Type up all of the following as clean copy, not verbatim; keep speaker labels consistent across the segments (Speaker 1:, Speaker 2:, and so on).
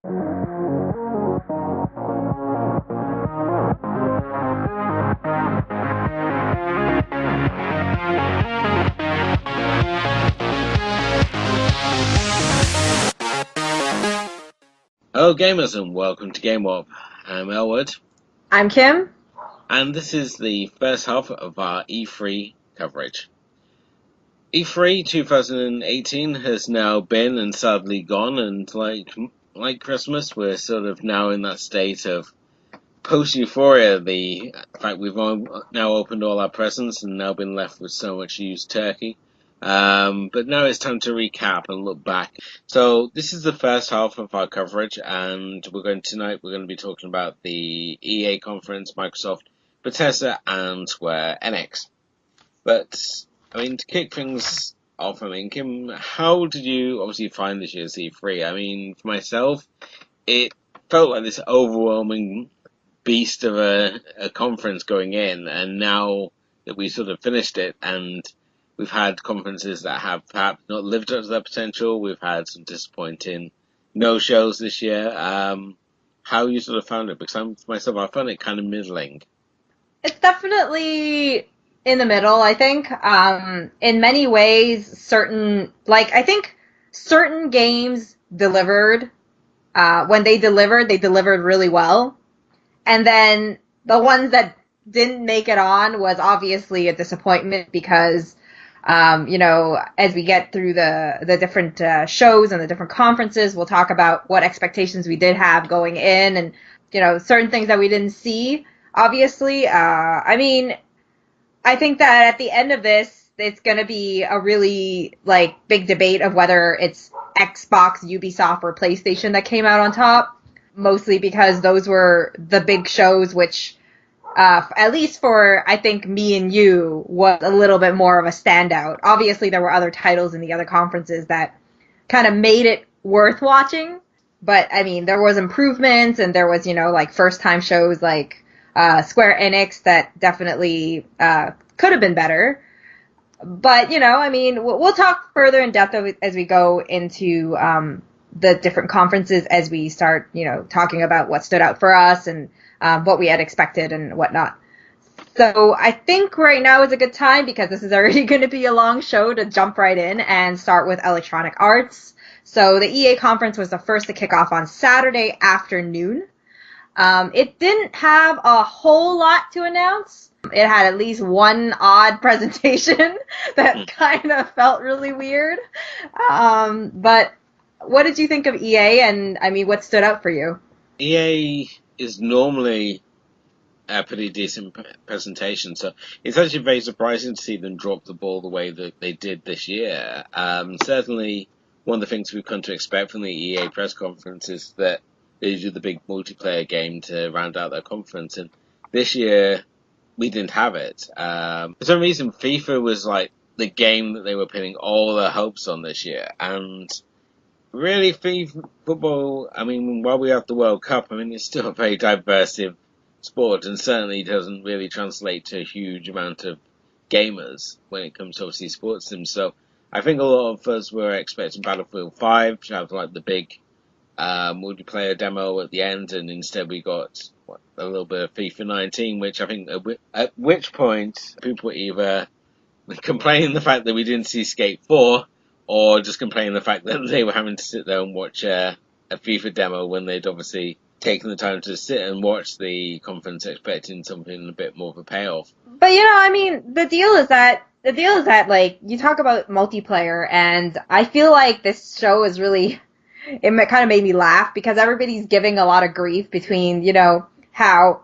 Speaker 1: Hello, gamers, and welcome to Game Warp. I'm Elwood,
Speaker 2: I'm Kim.
Speaker 1: and this is the first half of our E3 coverage. E3 2018 has now been and sadly gone, and like Christmas, we're sort of now in that state of post-euphoria. The fact we've now opened all our presents and now been left with so much used turkey. But now it's time to recap and look back. So this is the first half of our coverage, and we're going to be talking about the EA conference, Microsoft, Bethesda, and Square Enix. But I mean, to kick things off, I mean, Kim, how did you obviously find this year's E3? I mean, for myself, it felt like this overwhelming beast of a conference going in, and now that we sort of finished it, and we've had conferences that have perhaps not lived up to their potential. We've had some disappointing no shows this year. How you sort of found it? Because for myself, I found it kind of middling.
Speaker 2: It's definitely in the middle, I think. In many ways, I think certain games delivered. When they delivered really well. And then the ones that didn't make it on was obviously a disappointment because, as we get through the different shows and the different conferences, we'll talk about what expectations we did have going in and, certain things that we didn't see, obviously. I think that at the end of this, it's going to be a really, big debate of whether it's Xbox, Ubisoft, or PlayStation that came out on top. Mostly because those were the big shows, which, at least for, I think, me and you, was a little bit more of a standout. Obviously, there were other titles in the other conferences that kind of made it worth watching. But, I mean, there was improvements, and there was, first-time shows like Square Enix that definitely could have been better. But, we'll talk further in depth as we go into the different conferences as we start, talking about what stood out for us and what we had expected and whatnot. So I think right now is a good time because this is already going to be a long show to jump right in and start with Electronic Arts. So the EA conference was the first to kick off on Saturday afternoon. It didn't have a whole lot to announce. It had at least one odd presentation that kind of felt really weird. But what did you think of EA, and what stood out for you?
Speaker 1: EA is normally a pretty decent presentation, so it's actually very surprising to see them drop the ball the way that they did this year. Certainly, one of the things we've come to expect from the EA press conference is that they do the big multiplayer game to round out their conference, and this year we didn't have it. For some reason, FIFA was like the game that they were pinning all their hopes on this year, and really, FIFA football, while we have the World Cup, it's still a very diverse sport and certainly doesn't really translate to a huge amount of gamers when it comes to obviously sports sims. So I think a lot of us were expecting Battlefield 5 to have like the big multiplayer demo at the end, and instead we got a little bit of FIFA 19, which I think at which point people were either complaining the fact that we didn't see Skate 4 or just complaining the fact that they were having to sit there and watch a FIFA demo when they'd obviously taken the time to sit and watch the conference expecting something a bit more of a payoff.
Speaker 2: But the deal is that like you talk about multiplayer, and I feel like this show is really it kind of made me laugh because everybody's giving a lot of grief between how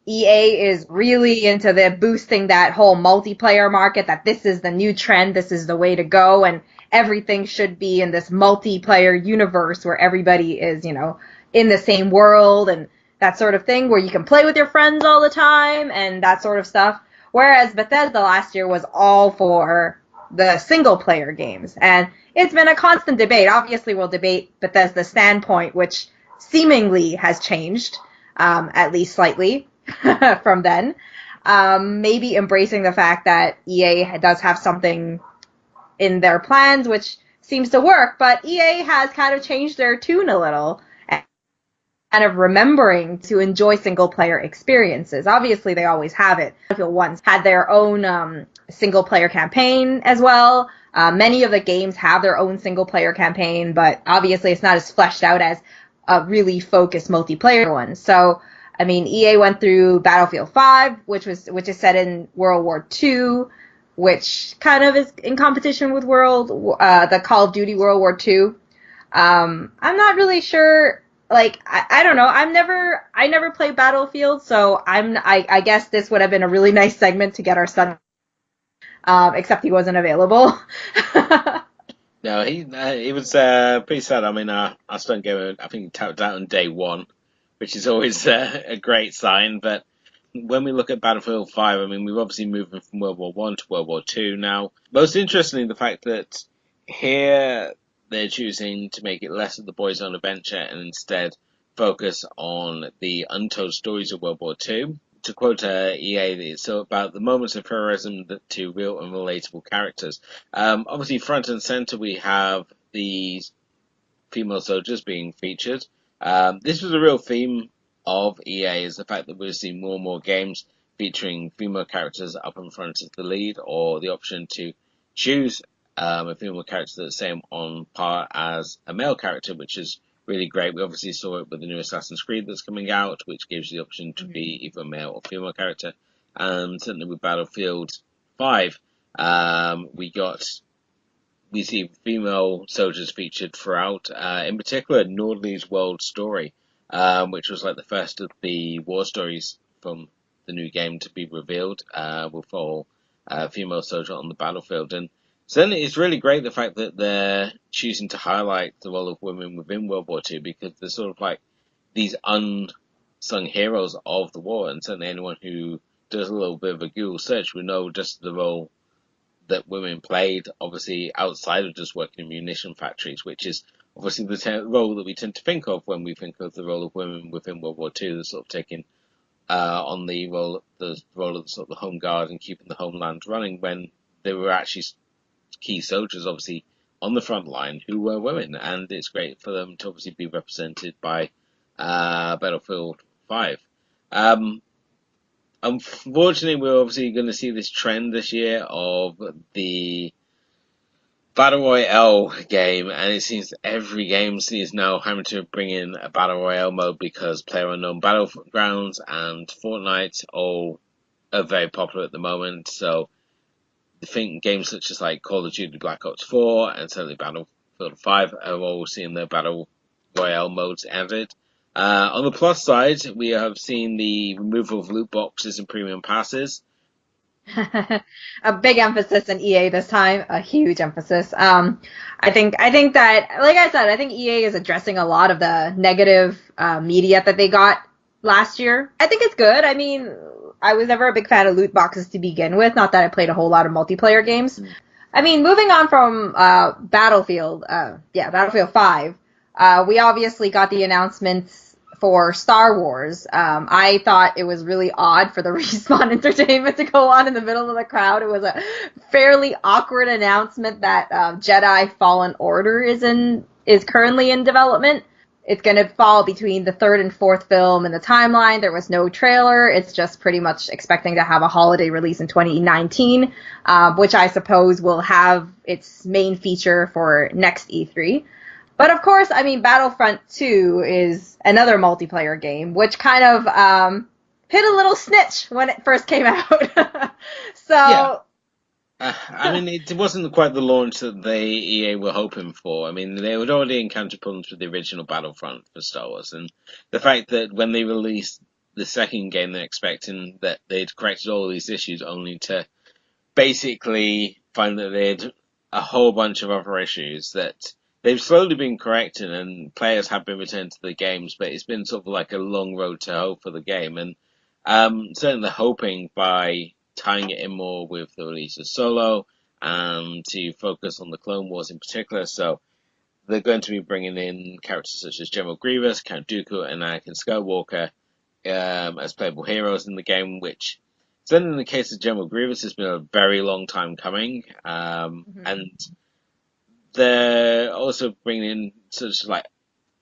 Speaker 2: EA is really into the boosting that whole multiplayer market, that this is the new trend, this is the way to go, and everything should be in this multiplayer universe where everybody is, in the same world and that sort of thing, where you can play with your friends all the time and that sort of stuff. Whereas Bethesda last year was all for the single player games. And it's been a constant debate. Obviously, we'll debate Bethesda's standpoint, which seemingly has changed, at least slightly from then. Maybe embracing the fact that EA does have something in their plans, which seems to work, but EA has kind of changed their tune a little. kind of remembering to enjoy single player experiences. Obviously, they always have it. Battlefield 1 had their own single player campaign as well. Many of the games have their own single player campaign, but obviously it's not as fleshed out as a really focused multiplayer one. So, I mean, EA went through Battlefield 5, which is set in World War II, which kind of is in competition with the Call of Duty World War II. I'm not really sure. Like, I don't know. I never played Battlefield, so I guess this would have been a really nice segment to get our son, except he wasn't available.
Speaker 1: No, he was pretty sad. I mean, our son gave I think he tapped out on day one, which is always a great sign. But when we look at Battlefield 5, I mean, we've obviously moved from World War One to World War Two now. Most interestingly, the fact that here they're choosing to make it less of the boys' own adventure and instead focus on the untold stories of World War Two. To quote EA, it's about the moments of heroism to real and relatable characters. Obviously, front and center, we have the female soldiers being featured. This was a real theme of EA, is the fact that we're seeing more and more games featuring female characters up in front as the lead, or the option to choose a female character that's the same on par as a male character, which is really great. We obviously saw it with the new Assassin's Creed that's coming out, which gives you the option to be either a male or female character. And certainly with Battlefield 5, we see female soldiers featured throughout, in particular Nordley's World Story, which was like the first of the war stories from the new game to be revealed, with all female soldier on the battlefield. And certainly it's really great the fact that they're choosing to highlight the role of women within World War II, because they're sort of like these unsung heroes of the war, and certainly anyone who does a little bit of a Google search will know just the role that women played, obviously outside of just working in munition factories, which is obviously the role that we tend to think of when we think of the role of women within World War II, the sort of taking on the role of the sort of the home guard and keeping the homeland running, when there were actually key soldiers, obviously on the front line, who were women, and it's great for them to obviously be represented by Battlefield 5. Um, Unfortunately, we're obviously going to see this trend this year of the Battle Royale game, and it seems every game is now having to bring in a Battle Royale mode because PlayerUnknown Battlegrounds and Fortnite all are very popular at the moment. So I think games such as like Call of Duty Black Ops 4 and certainly Battlefield 5 are all seeing their Battle Royale modes added. On the plus side, we have seen the removal of loot boxes and premium passes.
Speaker 2: A big emphasis in EA this time, a huge emphasis. I think that, like I said, I think EA is addressing a lot of the negative media that they got last year. I think it's good. I mean, I was never a big fan of loot boxes to begin with. Not that I played a whole lot of multiplayer games. I mean, moving on from Battlefield 5, we obviously got the announcements for Star Wars. I thought it was really odd for the Respawn Entertainment to go on in the middle of the crowd. It was a fairly awkward announcement that Jedi Fallen Order is currently in development. It's going to fall between the third and fourth film in the timeline. There was no trailer. It's just pretty much expecting to have a holiday release in 2019, which I suppose will have its main feature for next E3. But of course, I mean, Battlefront 2 is another multiplayer game, which kind of hit a little snitch when it first came out.
Speaker 1: Yeah.
Speaker 2: So,
Speaker 1: I mean, it wasn't quite the launch that they EA were hoping for. I mean, they had already encountered problems with the original Battlefront for Star Wars, and the fact that when they released the second game, they're expecting that they'd corrected all these issues, only to basically find that they had a whole bunch of other issues that they've slowly been correcting, and players have been returned to the games, but it's been sort of like a long road to hoe for the game, and certainly hoping by tying it in more with the release of Solo and to focus on the Clone Wars in particular. So they're going to be bringing in characters such as General Grievous, Count Dooku, and Anakin Skywalker as playable heroes in the game, which certainly in the case of General Grievous has been a very long time coming. And they're also bringing in such like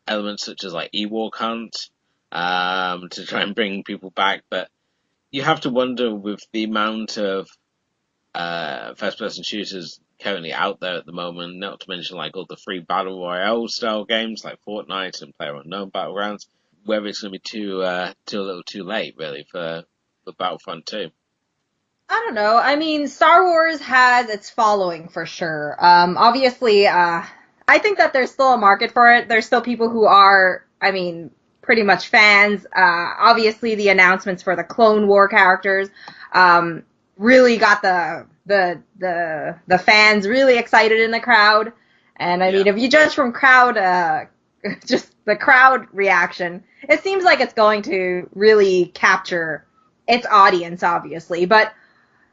Speaker 1: elements such as like Ewok Hunt, to try and bring people back. But you have to wonder with the amount of first-person shooters currently out there at the moment, not to mention like all the free battle royale style games like Fortnite and PlayerUnknown Battlegrounds, whether it's going to be too little, too late really for Battlefront 2.
Speaker 2: I don't know. I mean, Star Wars has its following for sure. Obviously, I think that there's still a market for it. There's still people who are, I mean, pretty much fans. Obviously, the announcements for the Clone War characters really got the fans really excited in the crowd. And I
Speaker 1: Yeah.
Speaker 2: mean, if you judge from crowd, just the crowd reaction, it seems like it's going to really capture its audience, obviously. But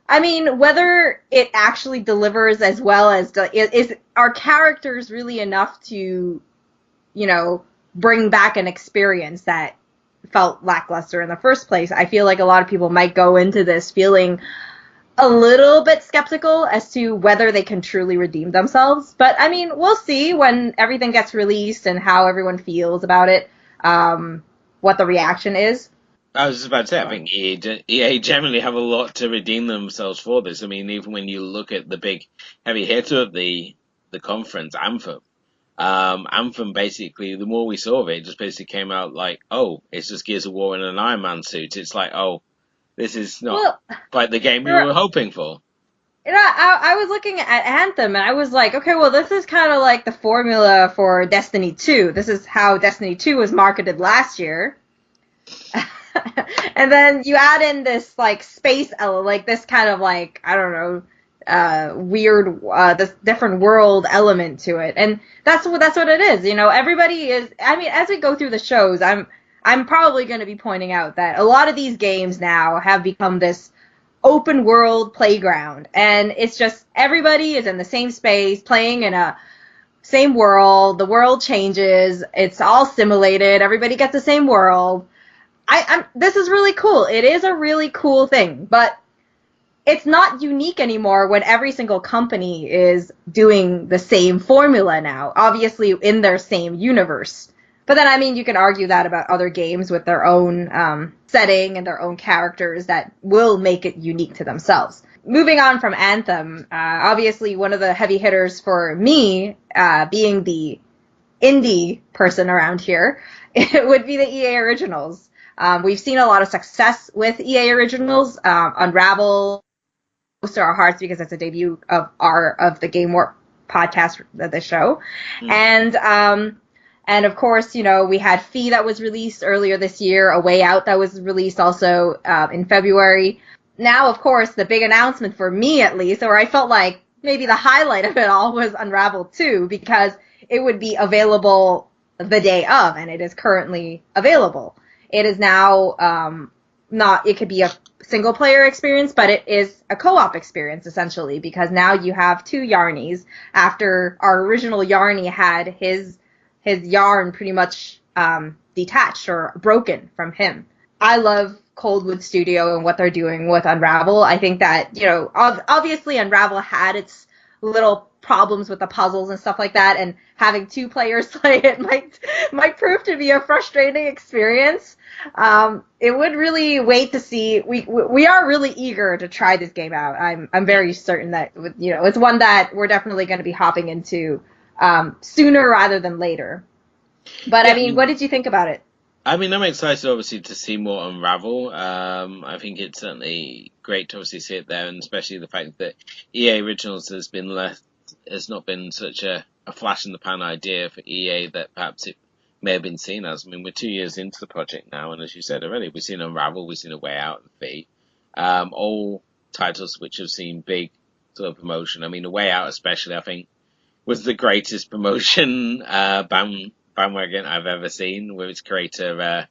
Speaker 2: I mean, whether it actually delivers as well as is our characters really enough to, you know, bring back an experience that felt lackluster in the first place. I feel like a lot of people might go into this feeling a little bit skeptical as to whether they can truly redeem themselves. But I mean, we'll see when everything gets released and how everyone feels about it, what the reaction is.
Speaker 1: I was just about to say, I think EA generally have a lot to redeem themselves for this. I mean, even when you look at the big heavy hitter of the conference, Anthem. Anthem basically, the more we saw of it, it just basically came out like, oh, it's just Gears of War in an Iron Man suit. It's like, oh, this is not
Speaker 2: Well,
Speaker 1: quite the game we
Speaker 2: there
Speaker 1: were hoping for.
Speaker 2: You know, I was looking at Anthem and I was like, okay, well, this is kind of like the formula for Destiny 2. This is how Destiny 2 was marketed last year. And then you add in this like space element, like this kind of like, I don't know, weird, this different world element to it. And that's what it is. You know, everybody is, I mean, as we go through the shows, I'm probably going to be pointing out that a lot of these games now have become this open world playground, and it's just everybody is in the same space playing in a same world. The world changes, it's all simulated, everybody gets the same world. I'm This is really cool. It is a really cool thing, but it's not unique anymore when every single company is doing the same formula now, obviously in their same universe. But then, I mean, you can argue that about other games with their own setting and their own characters that will make it unique to themselves. Moving on from Anthem, obviously one of the heavy hitters for me, being the indie person around here, it would be the EA Originals. We've seen a lot of success with EA Originals. Unravel close to our hearts because it's a debut of the Game Warp podcast, the show,
Speaker 1: Hmm.
Speaker 2: and of course, you know, we had Fee that was released earlier this year, A Way Out that was released also in February. Now, of course, the big announcement for me, at least, or I felt like maybe the highlight of it all, was Unravel 2, because it would be available the day of, and it is currently available. It is now not, it could be a single player experience, but it is a co-op experience essentially, because now you have two Yarnies after our original Yarnie had his yarn pretty much detached or broken from him. I love Coldwood Studio and what they're doing with Unravel. I think that, you know, obviously Unravel had its little problems with the puzzles and stuff like that, and having two players play it might prove to be a frustrating experience. It would really wait to see. We are really eager to try this game out. I'm very certain that, you know, it's one that we're definitely going to be hopping into sooner rather than later. But I
Speaker 1: Yeah, I
Speaker 2: mean,
Speaker 1: mean,
Speaker 2: what did you think about it?
Speaker 1: I'm excited obviously to see more Unravel. I think it's certainly great to obviously see it there, and especially the fact that EA Originals has not been such a flash in the pan idea for EA that perhaps it may have been seen as. I mean, we're 2 years into the project now, and as you said already, we've seen Unravel, we've seen A Way Out, and Fate. All titles which have seen big sort of promotion. I mean, A Way Out especially, I think, was the greatest promotion bandwagon I've ever seen, with its creator,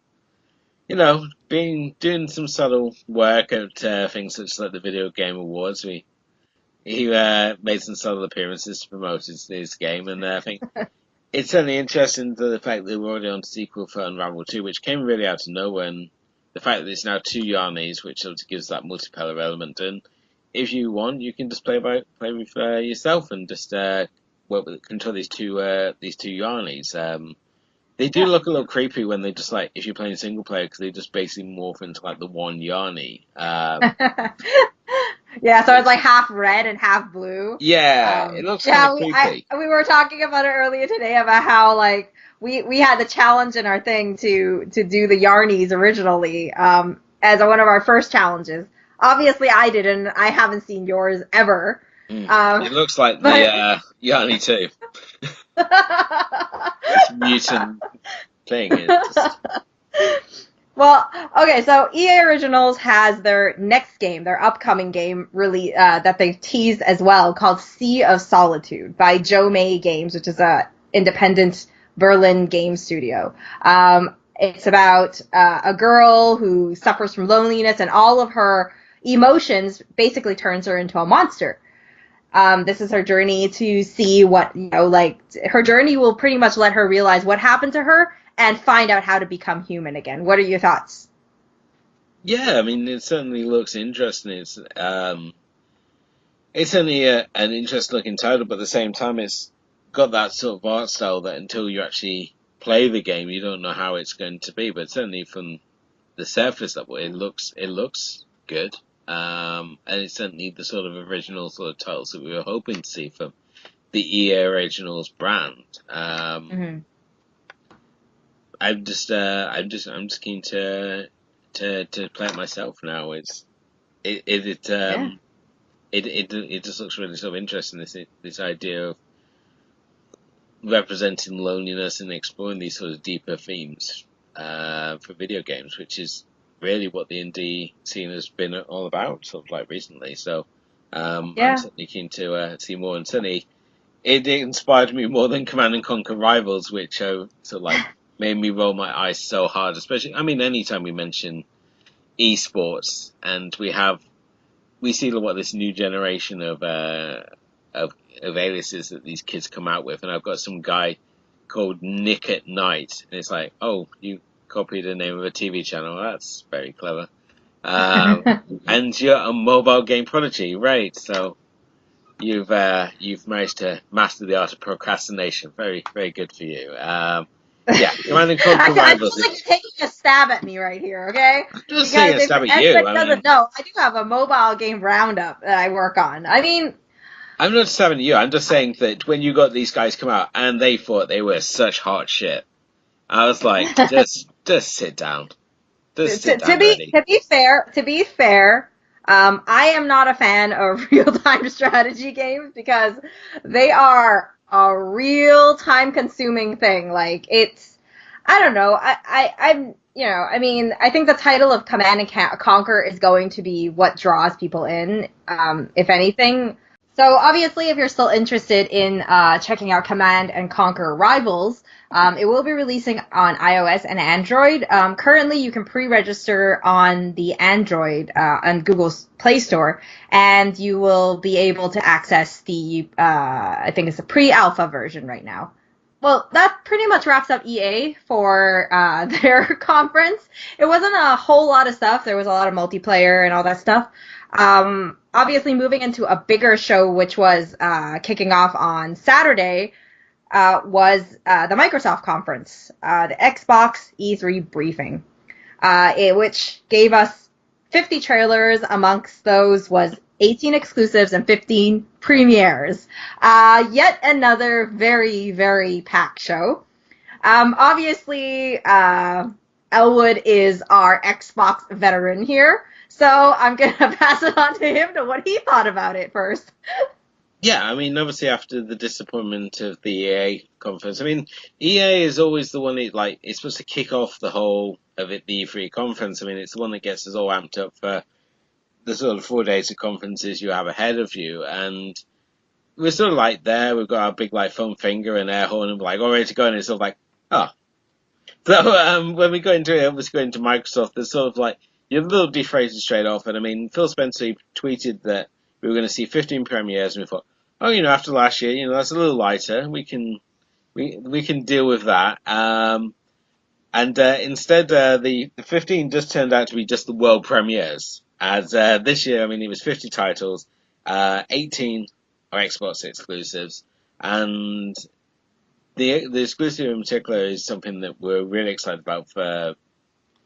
Speaker 1: being doing some subtle work at things such as like the Video Game Awards. He made some subtle appearances to promote his game, and I think it's certainly interesting to the fact that we're already on sequel for Unravel 2, which came really out of nowhere, and the fact that it's now two Yarnies, which sort of gives that multiplayer element. And if you want, you can just play with yourself and just control these two Yarnies. They do look a little creepy when they just like if you're playing single player because they just basically morph into like the one Yarny.
Speaker 2: Yeah, so it's
Speaker 1: Which
Speaker 2: like half red and half blue.
Speaker 1: yeah, it looks kind of
Speaker 2: Yeah,
Speaker 1: creepy.
Speaker 2: we were talking about it earlier today about how like we had the challenge in our thing to do the Yarnies originally as one of our first challenges. Obviously, I didn't. I haven't seen yours ever.
Speaker 1: Mm.
Speaker 2: Um,
Speaker 1: It looks like the
Speaker 2: but
Speaker 1: Yarny too. This mutant thing is just
Speaker 2: well, okay, so EA Originals has their next game, their upcoming game really that they've teased as well, called Sea of Solitude by Joe May Games, which is a independent Berlin game studio. It's about a girl who suffers from loneliness, and all of her emotions basically turns her into a monster. This is her journey to see what, like her journey will pretty much let her realize what happened to her and find out how to become human again. What are your thoughts?
Speaker 1: yeah. I mean, it certainly looks interesting. It's only an interesting looking title, but at the same time, it's got that sort of art style that until you actually play the game, you don't know how it's going to be. But certainly from the surface level, it looks good. And it's certainly the sort of original sort of titles that we were hoping to see from the EA Originals brand.
Speaker 2: Mm-hmm.
Speaker 1: I'm just keen to play it myself now. It it it
Speaker 2: Yeah.
Speaker 1: um it just looks really sort of interesting. This idea of representing loneliness and exploring these sort of deeper themes for video games, which is really what the indie scene has been all about, sort of like recently. So I'm
Speaker 2: Yeah.
Speaker 1: certainly keen to see more. And certainly, it inspired me more than Command and Conquer Rivals, which sort of like made me roll my eyes so hard. Especially, I mean, anytime we mention esports, and we see what this new generation of of aliases that these kids come out with, and I've got some guy called Nick at Night, and it's like, oh, you copied the name of a TV channel. That's very clever. Um, and you're a mobile game prodigy, right? So you've managed to master the art of procrastination. Very very good for you. Yeah, Command and Conquer
Speaker 2: I feel
Speaker 1: Rivals.
Speaker 2: like you're taking a stab at me right here, okay?
Speaker 1: I'm just saying
Speaker 2: Because
Speaker 1: a
Speaker 2: if
Speaker 1: stab at you.
Speaker 2: anybody
Speaker 1: I mean,
Speaker 2: doesn't know, I do have a mobile game roundup that I work on. I mean,
Speaker 1: I'm not stabbing at you. I'm just saying that when you got these guys come out and they thought they were such hot shit, I was like, just sit down. Just sit down already.
Speaker 2: to be fair, I am not a fan of real time strategy games because they are a real time consuming thing. Like it's, I don't know. I'm, I mean, I think the title of Command and Conquer is going to be what draws people in, if anything. So obviously, if you're still interested in checking out Command and Conquer Rivals, it will be releasing on iOS and Android. Currently, you can pre-register on the Android on Google's Play Store, and you will be able to access the I think it's a pre-alpha version right now. Well, that pretty much wraps up EA for their conference. It wasn't a whole lot of stuff. There was a lot of multiplayer and all that stuff. Obviously, moving into a bigger show, which was kicking off on Saturday, was the Microsoft conference, the Xbox E3 briefing, which gave us 50 trailers. Amongst those was 18 exclusives and 15 premieres. Yet another very, very packed show. Obviously, Elwood is our Xbox veteran here, so I'm going to pass it on to him to what he thought about it first.
Speaker 1: Yeah, I mean, obviously after the disappointment of the EA conference, I mean, EA is always the one it's supposed to kick off the whole of it, the E3 conference. I mean, it's the one that gets us all amped up for the sort of 4 days of conferences you have ahead of you, and we're sort of like there. We've got our big like foam finger and air horn, and we're like all ready to go, and it's sort of like, oh. So when we go into it, obviously go into Microsoft, there's sort of like you're a little deflated straight off, and I mean, Phil Spencer tweeted that we were going to see 15 premieres, and we thought, oh, after last year, that's a little lighter. We can deal with that. And instead, the 15 just turned out to be just the world premieres. As this year, I mean, it was 50 titles, 18 are Xbox exclusives, and the exclusive in particular is something that we're really excited about for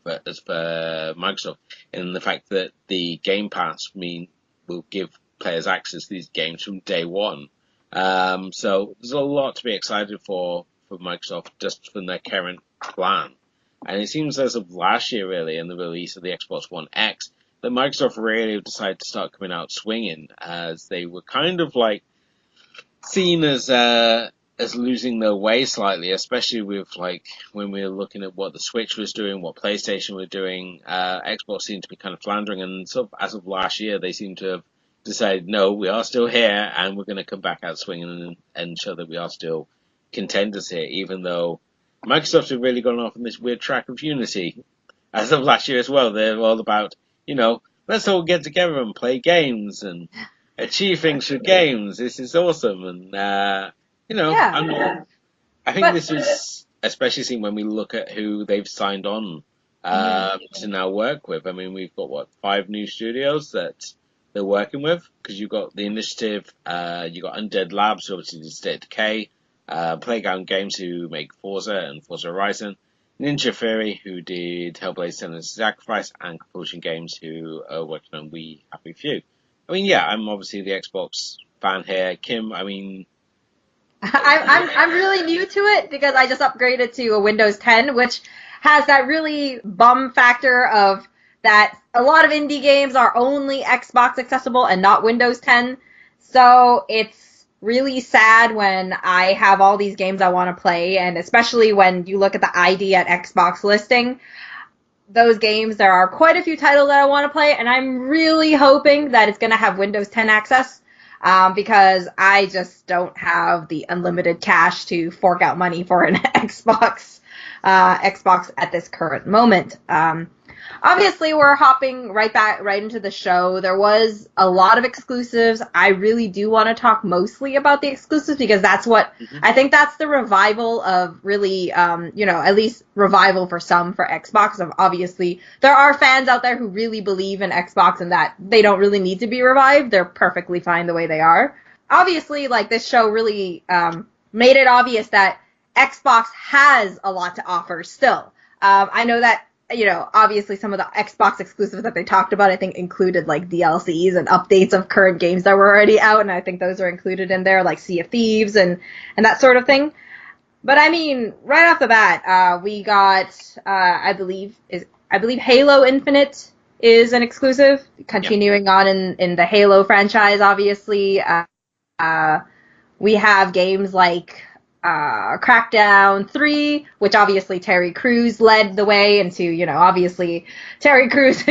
Speaker 1: Microsoft, in the fact that the Game Pass will give players access to these games from day one. So there's a lot to be excited for Microsoft just from their current plan. And it seems as of last year, really, in the release of the Xbox One X, that Microsoft really decided to start coming out swinging, as they were kind of like seen as losing their way slightly, especially with like when we were looking at what the Switch was doing, what PlayStation were doing. Xbox seemed to be kind of floundering, and sort of as of last year, they seem to have decided, no, we are still here, and we're going to come back out swinging and show that we are still contenders here, even though Microsoft have really gone off on this weird track of unity as of last year as well. They're all about, let's all get together and play games and achieve things for games. This is awesome, and I'm
Speaker 2: Yeah,
Speaker 1: not. I think
Speaker 2: but
Speaker 1: this is especially seen when we look at who they've signed on
Speaker 2: mhm.
Speaker 1: to now work with. I mean, we've got what, 5 new studios that they're working with, because you've got the Initiative, you got Undead Labs, who obviously did State of Decay, Playground Games, who make Forza and Forza Horizon, Ninja Theory, who did Hellblade: Senua's Sacrifice, and Compulsion Games, who are working on We Happy Few. I mean, yeah, I'm obviously the Xbox fan here. Kim, I mean,
Speaker 2: I'm really new to it because I just upgraded to a Windows 10, which has that really bum factor of that a lot of indie games are only Xbox accessible and not Windows 10. So it's really sad when I have all these games I want to play, and especially when you look at the ID at Xbox listing, those games, there are quite a few titles that I want to play, and I'm really hoping that it's going to have Windows 10 access, because I just don't have the unlimited cash to fork out money for an Xbox at this current moment. Obviously, we're hopping right into the show. There was a lot of exclusives. I really do want to talk mostly about the exclusives because I think that's the revival of really, at least revival for some for Xbox. Obviously, there are fans out there who really believe in Xbox and that they don't really need to be revived. They're perfectly fine the way they are. Obviously, like this show really made it obvious that Xbox has a lot to offer still. I know that obviously some of the Xbox exclusives that they talked about, I think included like DLCs and updates of current games that were already out, and I think those are included in there, like Sea of Thieves and that sort of thing. But I mean, right off the bat, we got, I believe Halo Infinite is an exclusive,
Speaker 1: yeah,
Speaker 2: continuing on in the Halo franchise, obviously. Uh, we have games like Crackdown 3, which obviously Terry Crews led the way into, obviously Terry Crews'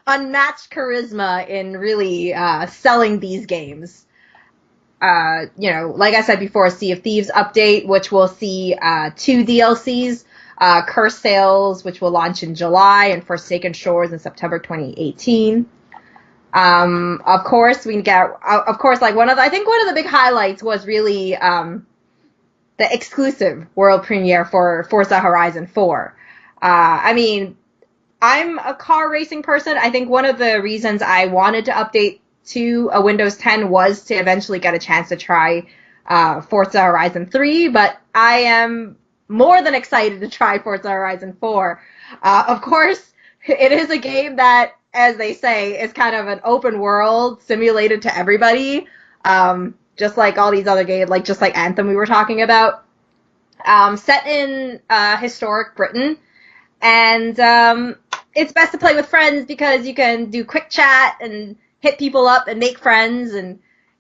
Speaker 2: unmatched charisma in really selling these games. Like I said before, Sea of Thieves update, which will see 2 DLCs, Curse Sales, which will launch in July, and Forsaken Shores in September 2018. Of course, like I think one of the big highlights was really the exclusive world premiere for Forza Horizon 4. I mean, I'm a car racing person. I think one of the reasons I wanted to update to a Windows 10 was to eventually get a chance to try Forza Horizon 3, but I am more than excited to try Forza Horizon 4. Of course, it is a game that, as they say, is kind of an open world simulated to everybody. Just like all these other games, just like Anthem we were talking about, set in historic Britain, and it's best to play with friends because you can do quick chat and hit people up and make friends, and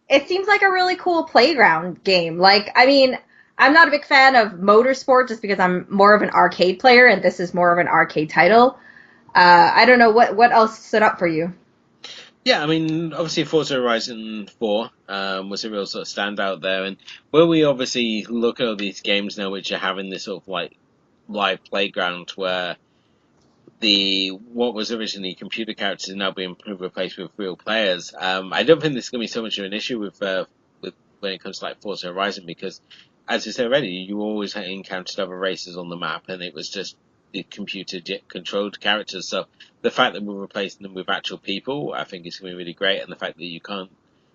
Speaker 2: it seems like a really cool playground game. Like, I mean, I'm not a big fan of motorsport just because I'm more of an arcade player, and this is more of an arcade title. I don't know what else stood up for you.
Speaker 1: yeah. I mean, obviously, Forza Horizon 4 was a real sort of standout there, and where we obviously look at all these games now, which are having this sort of like live playground where the what was originally computer characters are now being replaced with real players. I don't think this is going to be so much of an issue with when it comes to like Forza Horizon, because, as you said already, you always encountered other races on the map, and it was just the computer controlled characters. So the fact that we're replacing them with actual people, I think is going to be really great, and the fact that you can't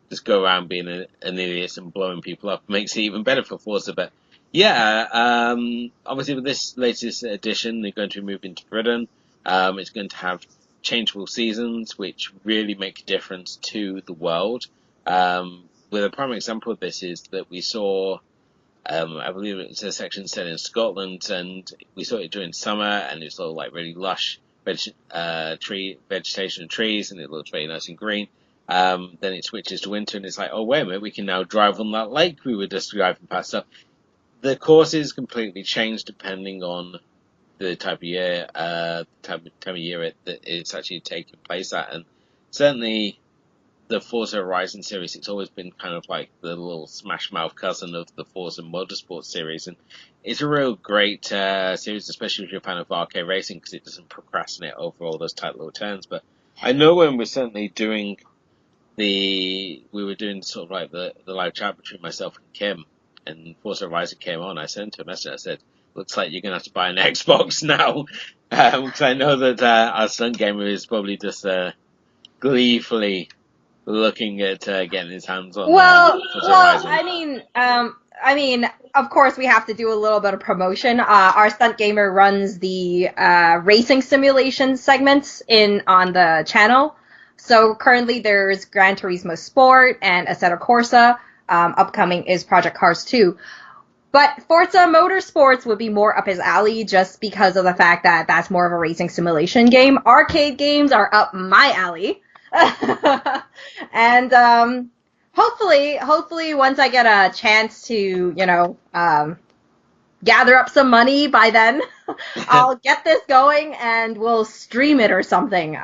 Speaker 1: just go around being an idiot and blowing people up makes it even better for Forza. But Yeah, obviously with this latest edition, they're going to be moving to Britain. It's going to have changeable seasons, which really make a difference to the world. With a prime example of this is that we saw, I believe it's a section set in Scotland, and we saw it during summer, and it's all like really lush vegetation and trees, and it looks very nice and green. Then it switches to winter, and it's like, oh wait a minute, we can now drive on that lake we were just driving past. So the courses completely change depending on the type of year, time of year that it's actually taking place at, and certainly the Forza Horizon series, it's always been kind of like the little smash mouth cousin of the Forza Motorsport series, and it's a real great series, especially if you're a fan of arcade racing, because it doesn't procrastinate over all those tight little turns. But I know when we're certainly doing we were doing sort of like the live chat between myself and Kim, and Forza Horizon came on. I sent her a message. I said, "Looks like you're gonna have to buy an Xbox now," because I know that our son gamer is probably just gleefully looking at getting his hands on Forza Horizon.
Speaker 2: I mean, of course, we have to do a little bit of promotion. Our stunt gamer runs the racing simulation segments on the channel. So currently, there's Gran Turismo Sport and Assetto Corsa. Upcoming is Project Cars 2. But Forza Motorsports would be more up his alley just because of the fact that that's more of a racing simulation game. Arcade games are up my alley. And hopefully once I get a chance to, gather up some money by then, I'll get this going and we'll stream it or something.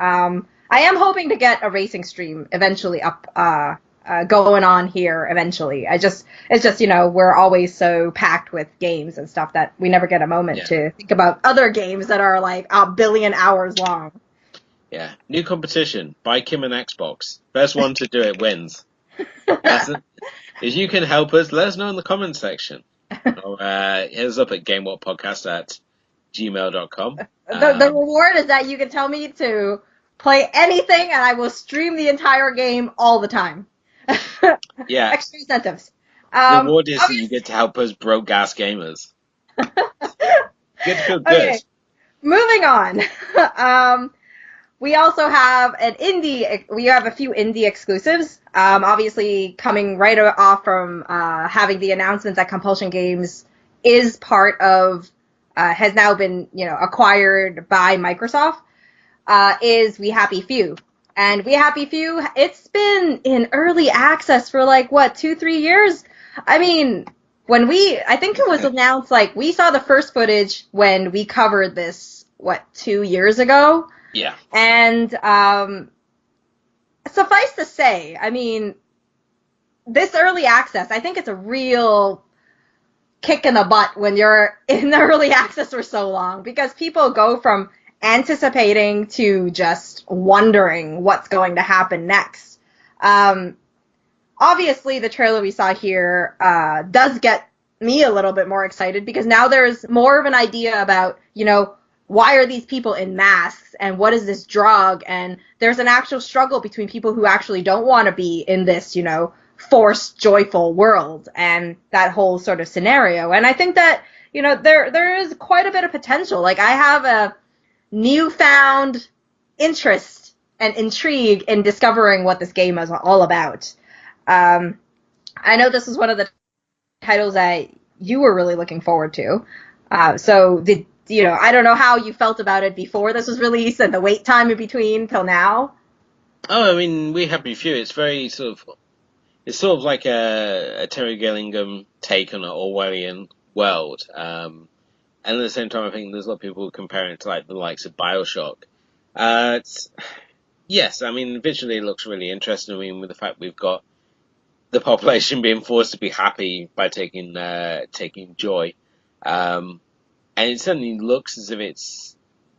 Speaker 2: I am hoping to get a racing stream eventually up going on here eventually. It's just, we're always so packed with games and stuff that we never get a moment to think about other games that are like a billion hours long.
Speaker 1: Yeah, new competition. Buy Kim an Xbox. First one to do it wins. If you can help us, let us know in the comments section. Or hit us up at gamewhatpodcast@gmail.com.
Speaker 2: The reward is that you can tell me to play anything and I will stream the entire game all the time.
Speaker 1: Yeah.
Speaker 2: Extra incentives.
Speaker 1: The reward is that you get to help us broke ass gamers. Good feel good.
Speaker 2: Okay, moving on. We also have we have a few indie exclusives. Obviously, coming right off from having the announcement that Compulsion Games is has now been, acquired by Microsoft, is We Happy Few. And We Happy Few, it's been in early access for 2-3 years? I mean, I think it was announced, we saw the first footage when we covered this, 2 years ago?
Speaker 1: Yeah.
Speaker 2: And suffice to say, I mean, this early access, I think it's a real kick in the butt when you're in the early access for so long, because people go from anticipating to just wondering what's going to happen next. Obviously, the trailer we saw here does get me a little bit more excited, because now there's more of an idea about, why are these people in masks and what is this drug? And there's an actual struggle between people who actually don't want to be in this, forced, joyful world and that whole sort of scenario. And I think that, there is quite a bit of potential. I have a newfound interest and intrigue in discovering what this game is all about. I know this is one of the titles that you were really looking forward to. I don't know how you felt about it before this was released and the wait time in between till now.
Speaker 1: Oh, I mean, We Happy Few. It's very it's sort of like a Terry Gilliam take on an Orwellian world. And at the same time, I think there's a lot of people who compare it to the likes of BioShock. Yes, I mean, visually it looks really interesting. I mean, with the fact we've got the population being forced to be happy by taking joy. And it certainly looks as if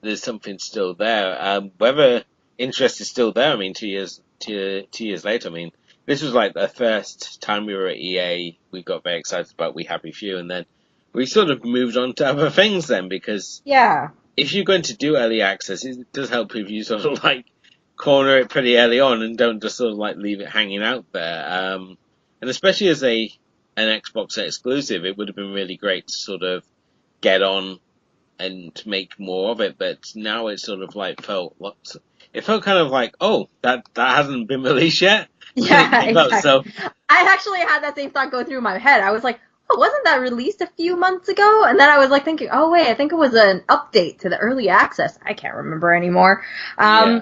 Speaker 1: there's something still there. Whether interest is still there, I mean, 2 years later, I mean, this was the first time we were at EA, we got very excited about We Happy Few, and then we sort of moved on to other things then, because if you're going to do early access, it does help if you sort of corner it pretty early on and don't just sort of leave it hanging out there. And especially as a an Xbox exclusive, it would have been really great to sort of get on and make more of it. But now it sort of like it felt kind of like, oh, that hasn't been released yet when it
Speaker 2: Yeah,
Speaker 1: came out.
Speaker 2: exactly.
Speaker 1: So
Speaker 2: I actually had that same thought go through my head. I was like, oh, wasn't that released a few months ago? And then I was like thinking, oh wait, I think it was an update to the early access. I can't remember anymore.
Speaker 1: yeah,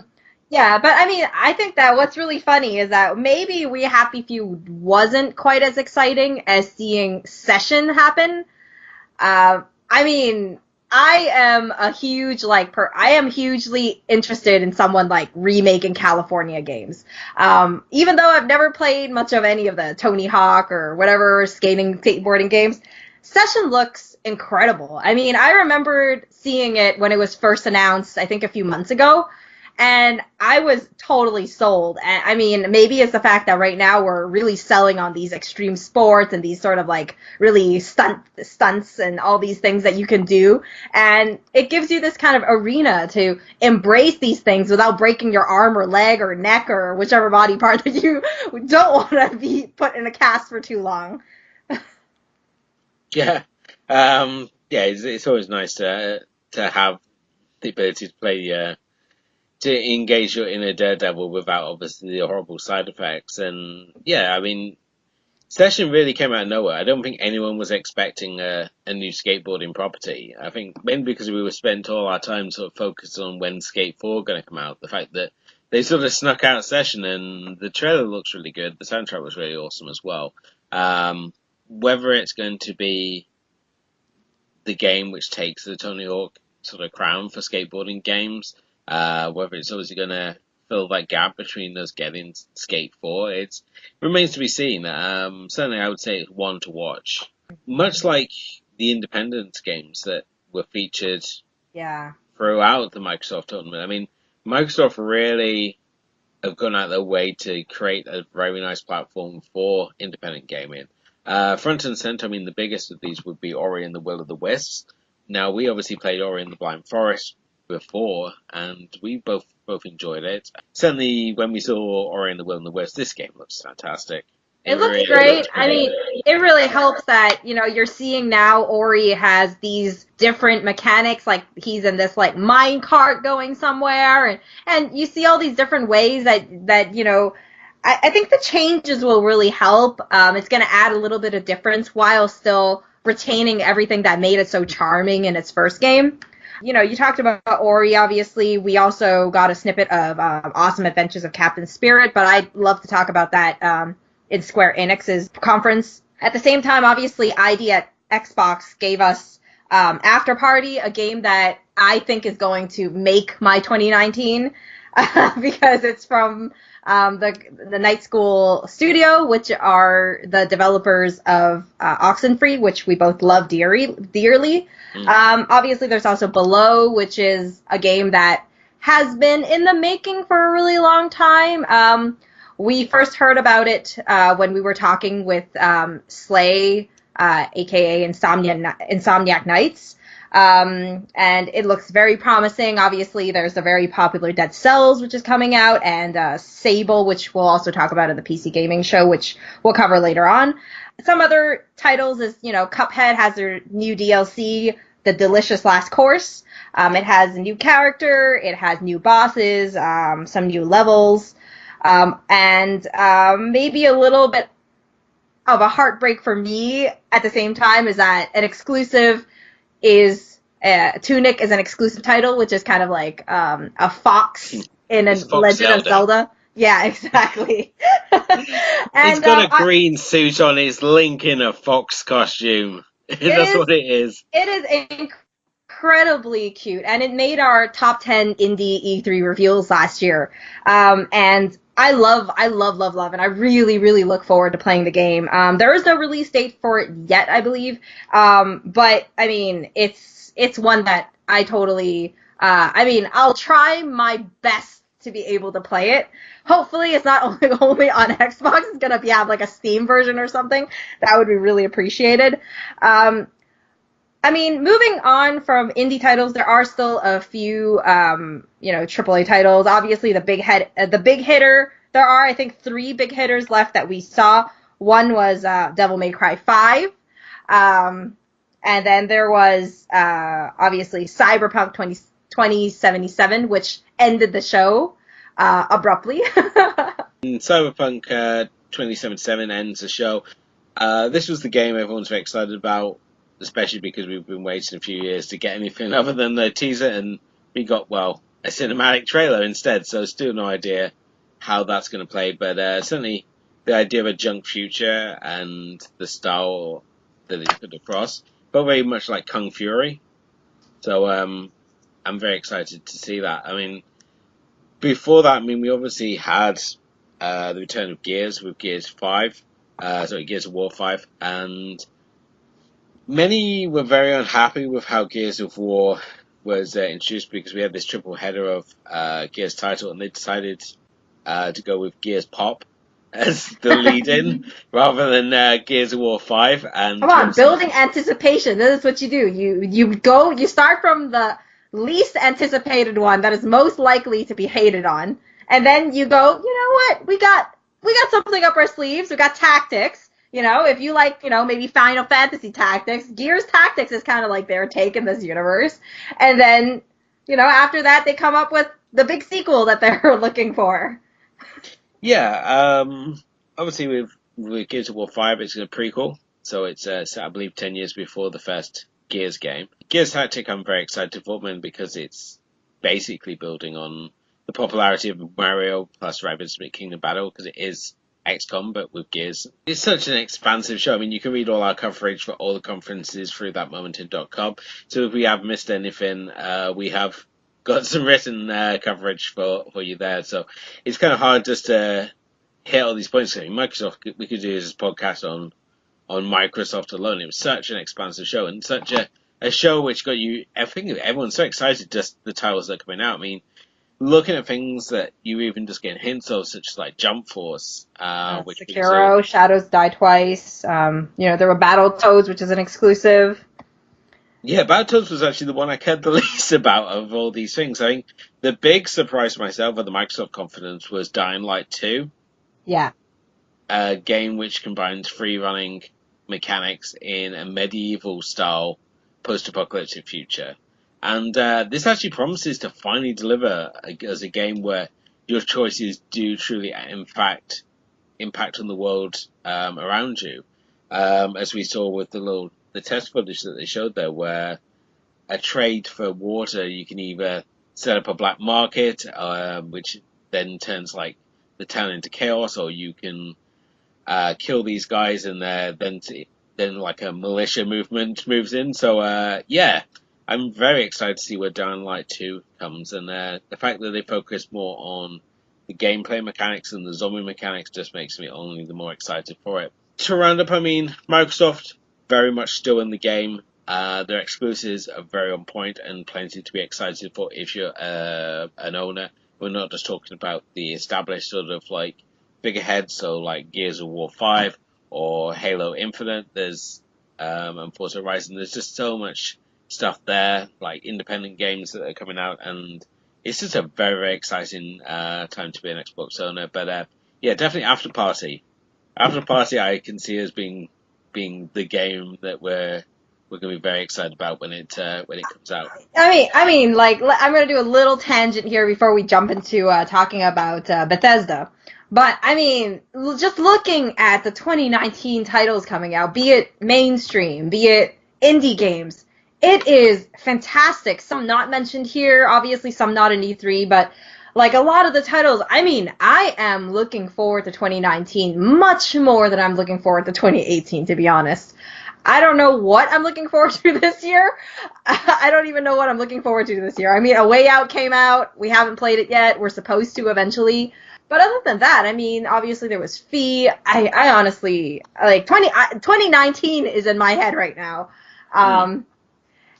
Speaker 2: Yeah, but I mean, I think that what's really funny is that maybe We Happy Few wasn't quite as exciting as seeing Session happen. I mean, I am a huge I am hugely interested in someone like remaking California games. Even though I've never played much of any of the Tony Hawk or whatever skateboarding games, Session looks incredible. I mean, I remembered seeing it when it was first announced, I think a few months ago, and I was totally sold. And I mean, maybe it's the fact that right now we're really selling on these extreme sports and these sort of like really stunts and all these things that you can do. And it gives you this kind of arena to embrace these things without breaking your arm or leg or neck or whichever body part that you don't want to be put in a cast for too long.
Speaker 1: yeah, yeah. It's always nice to have the ability to play. To engage your inner daredevil without obviously the horrible side effects. And yeah, I mean, Session really came out of nowhere. I don't think anyone was expecting a new skateboarding property. I think mainly because we were spent all our time sort of focused on when Skate 4 going to come out. The fact that they sort of snuck out Session, and the trailer looks really good. The soundtrack was really awesome as well. Whether it's going to be the game which takes the Tony Hawk sort of crown for skateboarding games, whether it's obviously going to fill that gap between us getting Skate 4, it remains to be seen. Certainly, I would say it's one to watch. Much like the independent games that were featured
Speaker 2: Yeah.
Speaker 1: throughout the Microsoft tournament. I mean, Microsoft really have gone out their way to create a very nice platform for independent gaming. Front and center, I mean, the biggest of these would be Ori and the Will of the Wisps. Now, we obviously played Ori and the Blind Forest before, and we both enjoyed it. Certainly, when we saw Ori and the Will of the Wisps, this game looks fantastic. It
Speaker 2: It looks
Speaker 1: really
Speaker 2: great.
Speaker 1: looks
Speaker 2: I
Speaker 1: great.
Speaker 2: mean, it really helps that, you're seeing now Ori has these different mechanics, like he's in this like mine cart going somewhere and you see all these different ways that I think the changes will really help. It's gonna add a little bit of difference while still retaining everything that made it so charming in its first game. You talked about Ori, obviously. We also got a snippet of Awesome Adventures of Captain Spirit, but I'd love to talk about that in Square Enix's conference. At the same time, obviously, ID at Xbox gave us After Party, a game that I think is going to make my 2019 because it's from the Night School Studio, which are the developers of Oxenfree, which we both love dearly. Obviously, there's also Below, which is a game that has been in the making for a really long time. We first heard about it when we were talking with Slay, aka Insomniac Nights. And it looks very promising. Obviously, there's the very popular Dead Cells, which is coming out, and Sable, which we'll also talk about at the PC Gaming Show, which we'll cover later on. Some other titles is, Cuphead has their new DLC, The Delicious Last Course. It has a new character, it has new bosses, some new levels, and maybe a little bit of a heartbreak for me at the same time is that an exclusive is Tunic is an exclusive title, which is kind of like a fox in a
Speaker 1: It's Fox
Speaker 2: Legend of
Speaker 1: Zelda.
Speaker 2: Zelda. Yeah, exactly.
Speaker 1: He's
Speaker 2: And
Speaker 1: got a green suit on. His Link in a fox costume. That's what it is.
Speaker 2: it is incredibly cute, and it made our top 10 indie E3 reveals last year. And I love, and I really, really look forward to playing the game. There is no release date for it yet, I believe. But I mean, it's one that I totally. I'll try my best to be able to play it. Hopefully, it's not only on Xbox. It's gonna have like a Steam version or something. That would be really appreciated. Moving on from indie titles, there are still a few, AAA titles. Obviously, the big hitter. There are, I think, 3 big hitters left that we saw. One was Devil May Cry 5. And then there was obviously Cyberpunk 2077, which ended the show abruptly.
Speaker 1: And Cyberpunk 2077 ends the show. This was the game everyone's very excited about, especially because we've been waiting a few years to get anything other than the teaser, and we got, well, a cinematic trailer instead, so still no idea how that's going to play, but certainly the idea of a junk future and the style that it's put across, but very much like Kung Fury. So I'm very excited to see that. I mean, before that, I mean, we obviously had the return of Gears with Gears 5, Gears of War 5, and many were very unhappy with how Gears of War was introduced because we had this triple header of Gears title, and they decided to go with Gears Pop as the lead-in rather than Gears of War 5. And
Speaker 2: come on, building anticipation. This is what you do. You start from the least anticipated one that is most likely to be hated on, and then you go, you know what? We got something up our sleeves. We got tactics. You know, if you like, you know, maybe Final Fantasy Tactics, Gears Tactics is kind of like their take in this universe. And then, you know, after that, they come up with the big sequel that they're looking for.
Speaker 1: Yeah, obviously with Gears of War 5, it's a prequel, so it's set, I believe, 10 years before the first Gears game. Gears Tactic, I'm very excited for, man, because it's basically building on the popularity of Mario plus Rabbids Kingdom Battle, because it is XCOM, but with Gears. It's such an expansive show. I mean, you can read all our coverage for all the conferences through thatmomentin.com. So if we have missed anything, we have got some written coverage for you there. So it's kind of hard just to hit all these points. I mean, Microsoft, we could do this podcast on Microsoft alone. It was such an expansive show and such a show which got you, I think everyone's so excited just the titles that are coming out. I mean, looking at things that you even just get hints of, such as like Jump Force, which
Speaker 2: Sekiro, Shadows Die Twice. You know, there were Battletoads, which is an exclusive.
Speaker 1: Yeah, Battletoads was actually the one I cared the least about of all these things. I think the big surprise for myself at the Microsoft conference was Dying Light 2.
Speaker 2: Yeah.
Speaker 1: A game which combines free-running mechanics in a medieval-style post-apocalyptic future. And this actually promises to finally deliver as a game where your choices do truly, in fact, impact on the world around you. As we saw with the test footage that they showed there, where a trade for water, you can either set up a black market, which then turns like the town into chaos, or you can kill these guys, and then like a militia movement moves in. So yeah, I'm very excited to see where Dying Light 2 comes, and the fact that they focus more on the gameplay mechanics and the zombie mechanics just makes me only the more excited for it. To round up, I mean, Microsoft very much still in the game. Their exclusives are very on point and plenty to be excited for if you're an owner. We're not just talking about the established sort of like figureheads, so like Gears of War 5 or Halo Infinite. There's and Forza Horizon. There's just so much stuff there, like independent games that are coming out, and it's just a very, very exciting time to be an Xbox owner. But yeah, definitely After Party. After Party, I can see as being the game that we're going to be very excited about when it comes out.
Speaker 2: I mean, like I'm going to do a little tangent here before we jump into talking about Bethesda. But I mean, just looking at the 2019 titles coming out, be it mainstream, be it indie games, it is fantastic. Some not mentioned here, obviously some not in E3, but like a lot of the titles, I mean, I am looking forward to 2019 much more than I'm looking forward to 2018, to be honest. I don't know what I'm looking forward to this year. I don't even know what I'm looking forward to this year. I mean, A Way Out came out. We haven't played it yet. We're supposed to eventually. But other than that, I mean, obviously there was Fee. I honestly, like, 2019 is in my head right now.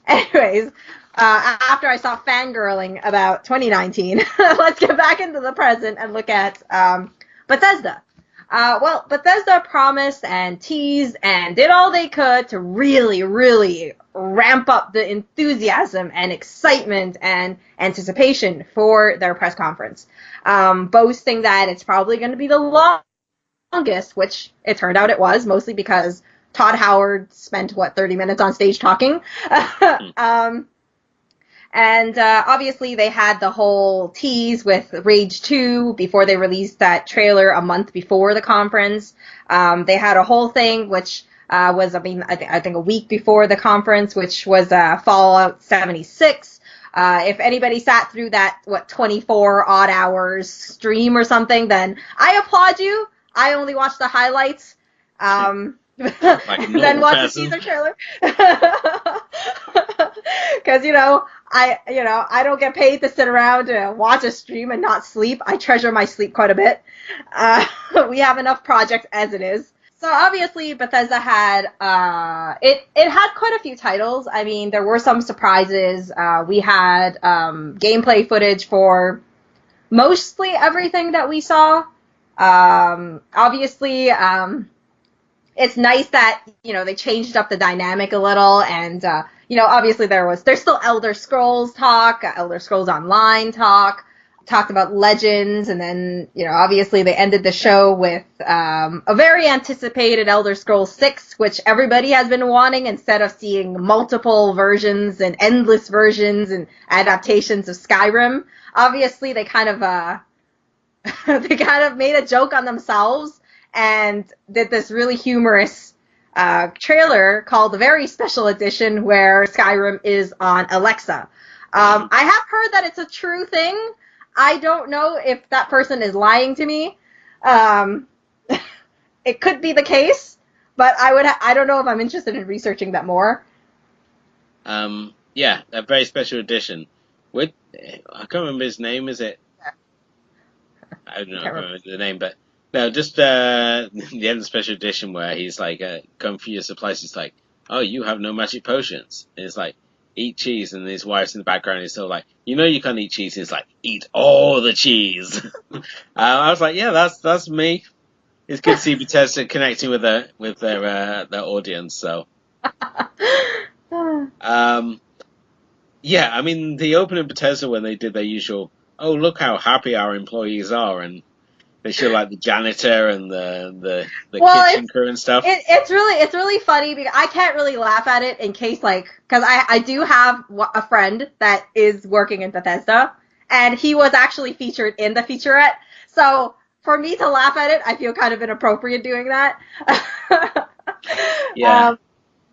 Speaker 2: Anyways, after I saw fangirling about 2019, let's get back into the present and look at Bethesda. Well, Bethesda promised and teased and did all they could to really, really ramp up the enthusiasm and excitement and anticipation for their press conference, boasting that it's probably going to be the longest longest, which it turned out it was, mostly because Todd Howard spent, 30 minutes on stage talking.
Speaker 1: Hmm.
Speaker 2: And obviously they had the whole tease with Rage 2 before they released that trailer a month before the conference. They had a whole thing which was, I think a week before the conference, which was Fallout 76. If anybody sat through that, 24 odd hours stream or something, then I applaud you. I only watched the highlights.
Speaker 1: Like a
Speaker 2: Then
Speaker 1: normal
Speaker 2: watch the
Speaker 1: person.
Speaker 2: teaser trailer. Because, I don't get paid to sit around to watch a stream and not sleep. I treasure my sleep quite a bit. We have enough projects as it is. So obviously Bethesda had it had quite a few titles. I mean, there were some surprises. We had gameplay footage for mostly everything that we saw. Obviously, it's nice that they changed up the dynamic a little, and obviously there's still Elder Scrolls talk, Elder Scrolls Online talked about Legends, and then obviously they ended the show with a very anticipated Elder Scrolls 6, which everybody has been wanting, instead of seeing multiple versions and endless versions and adaptations of Skyrim. Obviously they kind of made a joke on themselves and did this really humorous trailer called the Very Special Edition, where Skyrim is on Alexa. I have heard that it's a true thing. I don't know if that person is lying to me. It could be the case, but I don't know if I'm interested in researching that more.
Speaker 1: Yeah, a very special edition. With I can't remember his name. Is it? I don't know. I can't remember the name, but no, just the end of the special edition where he's like, "Come for your supplies." He's like, "Oh, you have no magic potions." And it's like, "Eat cheese," and his wife's in the background. He's still like, "You can't eat cheese." He's like, "Eat all the cheese." I was like, "Yeah, that's me." It's good to see Bethesda connecting with their audience. So, um, yeah, I mean, the opening of Bethesda when they did their usual, "Oh, look how happy our employees are," and they show like the janitor and the
Speaker 2: Well,
Speaker 1: kitchen crew and stuff.
Speaker 2: it's really funny because I can't really laugh at it in case, because I do have a friend that is working in Bethesda, and he was actually featured in the featurette. So for me to laugh at it, I feel kind of inappropriate doing that.
Speaker 1: Yeah.
Speaker 2: um,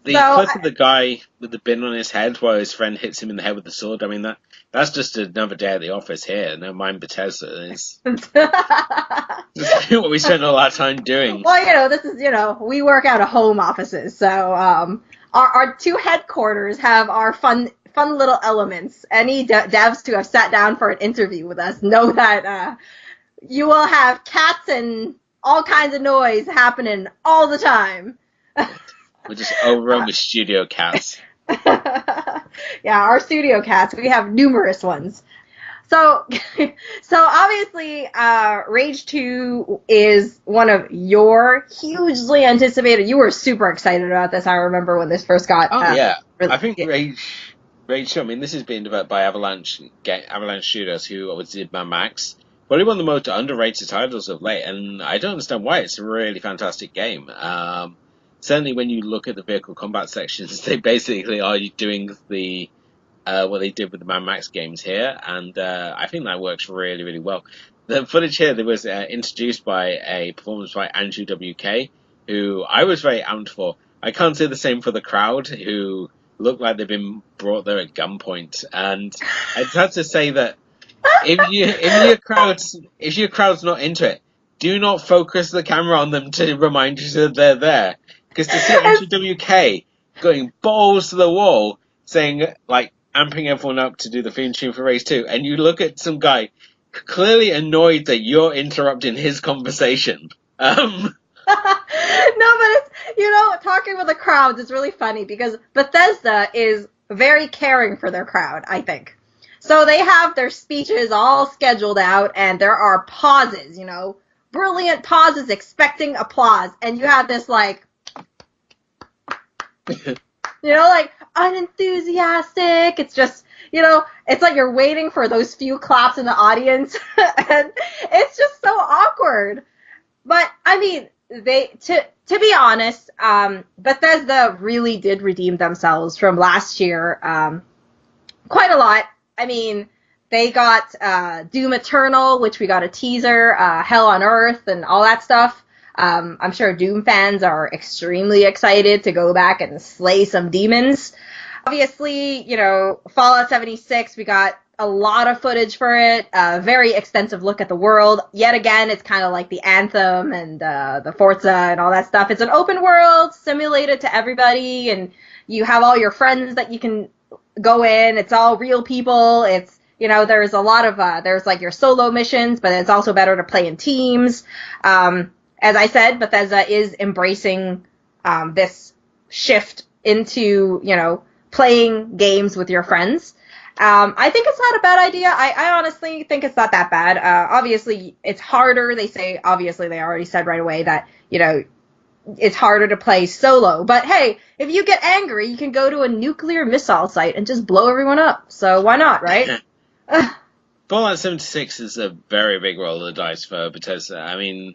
Speaker 1: The
Speaker 2: so
Speaker 1: clip of the guy with the bin on his head while his friend hits him in the head with the sword, I mean that's just another day at the office here. No mind Bethesda. It's just what we spend all our time doing.
Speaker 2: well, this is we work out of home offices, so our two headquarters have our fun little elements. Any devs who have sat down for an interview with us know that you will have cats and all kinds of noise happening all the time.
Speaker 1: We're just overrun with studio cats.
Speaker 2: Yeah, our studio cats, we have numerous ones. So, so obviously, Rage 2 is one of your hugely anticipated. You were super excited about this. I remember when this first got.
Speaker 1: Oh yeah, I think
Speaker 2: Yeah.
Speaker 1: Rage 2. I mean, this has been developed by Avalanche Studios, who obviously did Mad Max. Probably one of the most underrated titles of late, and I don't understand why. It's a really fantastic game. Certainly, when you look at the vehicle combat sections, they basically are doing the what they did with the Mad Max games here, and I think that works really, really well. The footage here that was introduced by a performance by Andrew WK, who I was very amped for. I can't say the same for the crowd, who look like they've been brought there at gunpoint, and I just have to say that if your crowd's not into it, do not focus the camera on them to remind you that they're there, because to see Andrew WK going balls to the wall, saying like amping everyone up to do the theme tune for Race 2, and you look at some guy clearly annoyed that you're interrupting his conversation.
Speaker 2: No, but it's talking with the crowds is really funny because Bethesda is very caring for their crowd, I think. So they have their speeches all scheduled out, and there are pauses, brilliant pauses expecting applause, and you have this like like unenthusiastic. It's just, it's like you're waiting for those few claps in the audience, and it's just so awkward. But I mean, they to be honest, Bethesda really did redeem themselves from last year, quite a lot. I mean, they got Doom Eternal, which we got a teaser, Hell on Earth, and all that stuff. I'm sure Doom fans are extremely excited to go back and slay some demons. Obviously, Fallout 76, we got a lot of footage for it, a very extensive look at the world. Yet again, it's kind of like the Anthem and the Forza and all that stuff. It's an open world, simulated to everybody, and you have all your friends that you can go in. It's all real people. It's, there's a lot of, there's like your solo missions, but it's also better to play in teams. As I said, Bethesda is embracing this shift into, playing games with your friends. I think it's not a bad idea. I honestly think it's not that bad. Obviously, it's harder. Obviously, they already said right away that, it's harder to play solo. But hey, if you get angry, you can go to a nuclear missile site and just blow everyone up. So why not, right?
Speaker 1: Fallout 76 is a very big roll of the dice for Bethesda. I mean,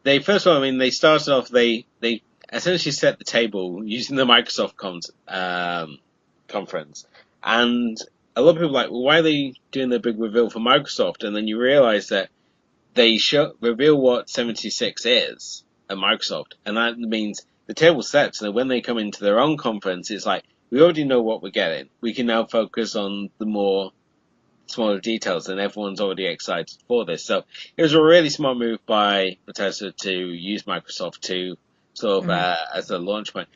Speaker 1: they started off, they essentially set the table using the Microsoft conference. And a lot of people are like, well, why are they doing the big reveal for Microsoft? And then you realize that they reveal what 76 is at Microsoft. And that means the table's set. So when they come into their own conference, it's like, we already know what we're getting. We can now focus on the more smaller details, and everyone's already excited for this. So it was a really smart move by Bethesda to use Microsoft to sort of as a launch point.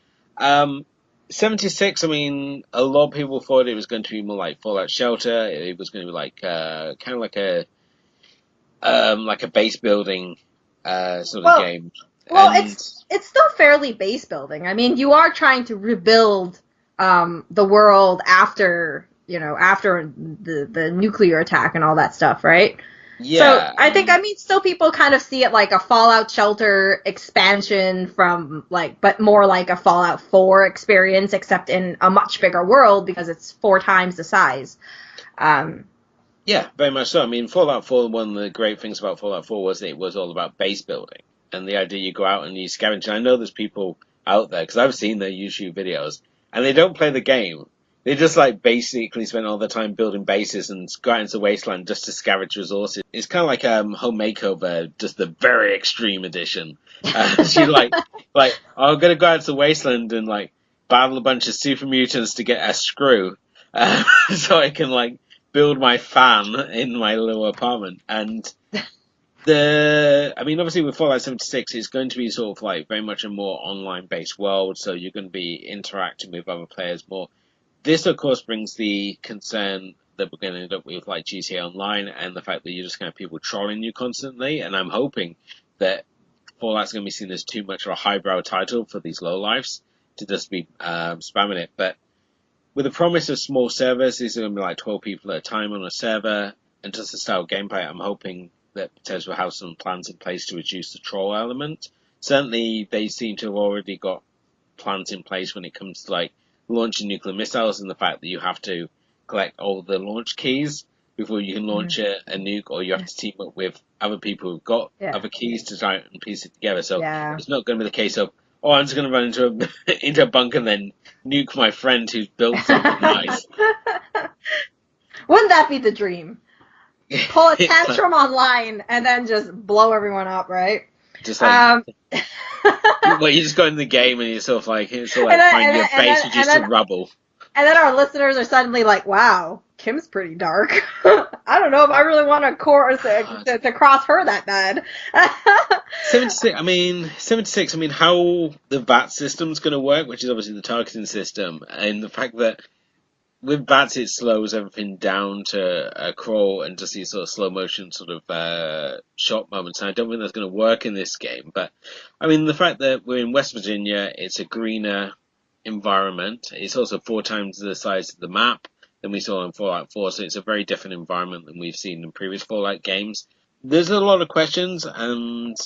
Speaker 1: 76, I mean, a lot of people thought it was going to be more like Fallout Shelter. It was going to be like kind of like a base building sort of game.
Speaker 2: Well, it's still fairly base building. I mean, you are trying to rebuild the world after the nuclear attack and all that stuff, right?
Speaker 1: Yeah.
Speaker 2: So I think, still people kind of see it like a Fallout Shelter expansion from but more like a Fallout 4 experience, except in a much bigger world because it's 4 times the size.
Speaker 1: Yeah, very much so. I mean, Fallout 4, one of the great things about Fallout 4 was it was all about base building. And the idea you go out and you scavenge. And I know there's people out there, because I've seen their YouTube videos, and they don't play the game. They just basically spend all their time building bases and go out into the wasteland just to scavenge resources. It's kind of like Home Makeover, just the very extreme edition. So I'm gonna go out to the wasteland and battle a bunch of super mutants to get a screw, so I can build my fan in my little apartment. And obviously with Fallout 76, it's going to be sort of very much a more online based world, so you're going to be interacting with other players more. This, of course, brings the concern that we're going to end up with GTA Online and the fact that you're just going to have people trolling you constantly. And I'm hoping that Fallout's going to be seen as too much of a highbrow title for these lowlifes to just be spamming it. But with the promise of small servers, these are going to be 12 people at a time on a server, and just the style of gameplay, I'm hoping that Bethesda will have some plans in place to reduce the troll element. Certainly, they seem to have already got plans in place when it comes to launching nuclear missiles, and the fact that you have to collect all the launch keys before you can launch a nuke, or you have to team up with other people who've got other keys to try and piece it together. So it's not going to be the case of, I'm just going to run into a bunker and then nuke my friend who's built something nice.
Speaker 2: Wouldn't that be the dream? Pull a tantrum online and then just blow everyone up, right?
Speaker 1: Just well, you just go into the game and you're sort of find your base reduced to rubble.
Speaker 2: And then our listeners are suddenly like, wow, Kim's pretty dark. I don't know if I really want to cross her that bad.
Speaker 1: 76, how the VAT system's going to work, which is obviously the targeting system, and the fact that with VATS it slows everything down to a crawl and just these sort of slow motion sort of shot moments. And I don't think that's going to work in this game. But the fact that we're in West Virginia, it's a greener environment. It's also 4 times the size of the map than we saw in Fallout 4, so it's a very different environment than we've seen in previous Fallout games. There's a lot of questions, and